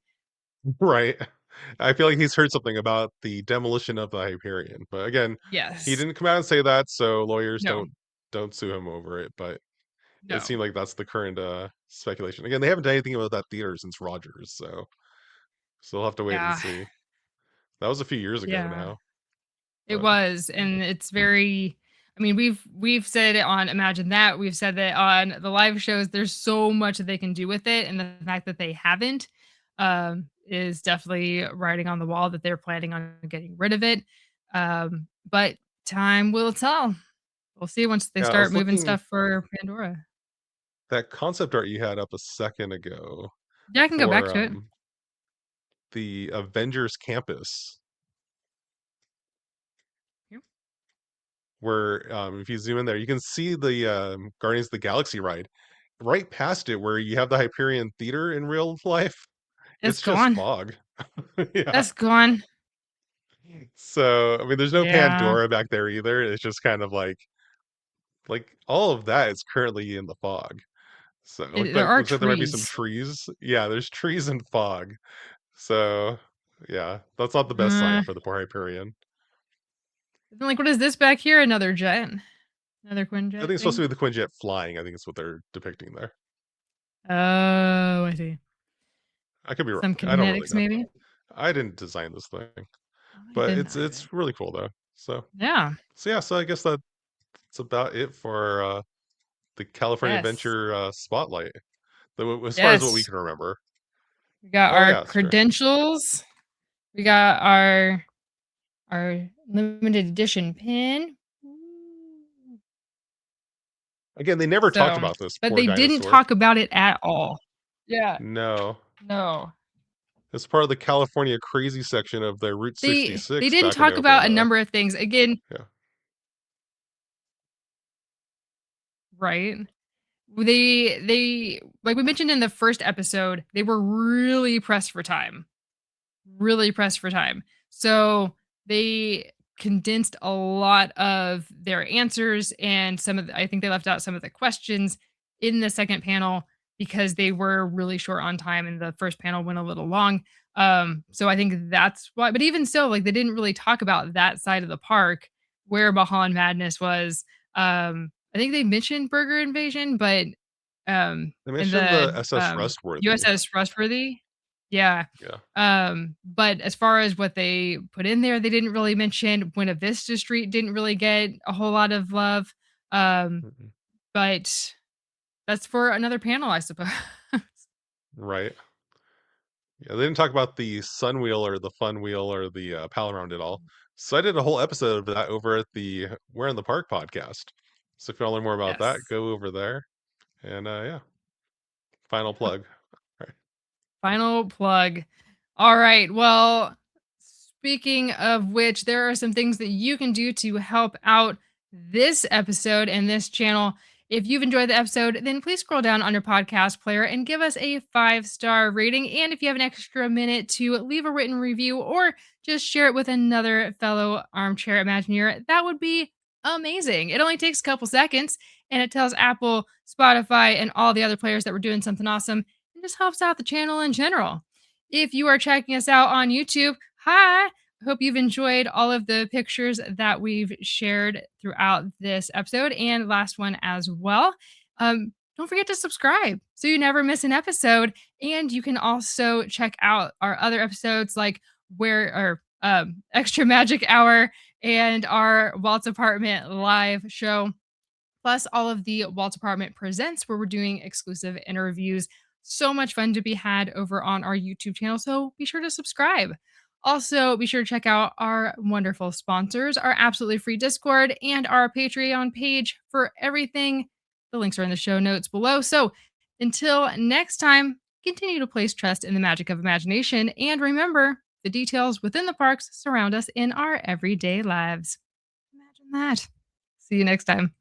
Right. I feel like he's heard something about the demolition of the Hyperion, but again, he Yes. didn't come out and say that, so lawyers No. don't sue him over it, but it No. seemed like that's the current speculation. Again, they haven't done anything about that theater since Rogers, so we'll have to wait and Yeah. see. That was a few years ago Yeah. now. It But was, and it's very I mean, we've said it on Imagine That, we've said that on the live shows, there's so much that they can do with it, and the fact that they haven't, is definitely writing on the wall that they're planning on getting rid of it, but time will tell. We'll see once they yeah, I start was moving looking stuff for Pandora. that concept art you had up a second ago Yeah, I can go back for to it. the Avengers campus. Yep. Where if you zoom in there, you can see the Guardians of the Galaxy ride right past it, where you have the Hyperion Theater in real life. It's It's just gone. fog. Yeah. That's gone. So I mean, there's no Yeah. Pandora back there either. It's just kind of like all of that is currently in the fog. So There are looks like there might be some trees. trees. Yeah, there's trees and fog. So yeah, that's not the best sign Uh, for the poor Hyperion. like, what is this back here? Another jet? Another I Quinjet think it's supposed to thing? be the Quinjet flying. I think it's what they're depicting there. Oh, I see. I could be wrong. Some I don't really kinetics, know. maybe? I didn't design this thing, I but didn't either. it's really cool though. So Yeah. yeah, so I guess that's about it for the California Yes. Adventure Spotlight. As far as what we Yes. can remember. We got Oh our yeah, it's true. credentials. We got our limited edition pin. Again, they never talked So, about this but poor they didn't dinosaur. talk about it at all. Yeah. No. No. It's part of the California crazy section of the Route They 66 didn't back when they talk about a opened, number of things. Again, yeah. right? They like we mentioned in the first episode, they were really pressed for time. Really pressed for time. So they condensed a lot of their answers and some of I think they left out some of the questions in the second panel because they were really short on time and the first panel went a little long. So I think that's why, but even so, like they didn't really talk about that side of the park where Bajan Madness was. I think they mentioned Burger Invasion, but They in mentioned the the SS Rustworthy. USS Trustworthy. Yeah. Yeah. But as far as what they put in there, they didn't really mention Buena Vista Street didn't really get a whole lot of love. Mm-mm. But that's for another panel, I suppose. Right. Yeah, they didn't talk about the Sun Wheel or the Fun Wheel or the Pal Around at all. So I did a whole episode of that over at the We're in the Park podcast. So if you want to learn more about that, Yes. go over there. And yeah, final plug. All right. Final plug. All right. Well, speaking of which, there are some things that you can do to help out this episode and this channel. If you've enjoyed the episode, then please scroll down on your podcast player and give us a 5-star rating. And if you have an extra minute to leave a written review or just share it with another fellow armchair Imagineer, that would be amazing. It only takes a couple seconds and it tells Apple, Spotify, and all the other players that we're doing something awesome. It just helps out the channel in general. If you are checking us out on YouTube, hi! Hope you've enjoyed all of the pictures that we've shared throughout this episode and last one as well. Don't forget to subscribe so you never miss an episode. And you can also check out our other episodes like Extra Magic Hour and our Walt's Apartment live show. Plus all of the Walt Apartment Presents where we're doing exclusive interviews. So much fun to be had over on our YouTube channel. So be sure to subscribe. Also, be sure to check out our wonderful sponsors, our absolutely free Discord, and our Patreon page for everything. The links are in the show notes below. So until next time, continue to place trust in the magic of imagination. And remember, the details within the parks surround us in our everyday lives. Imagine that. See you next time.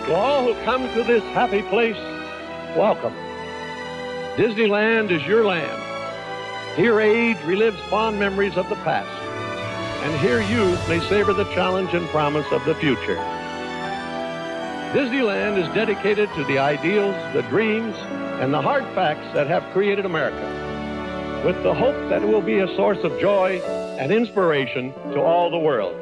To all who come to this happy place, welcome. Disneyland is your land. Here age relives fond memories of the past, and here youth may savor the challenge and promise of the future. Disneyland is dedicated to the ideals, the dreams, and the hard facts that have created America, with the hope that it will be a source of joy and inspiration to all the world.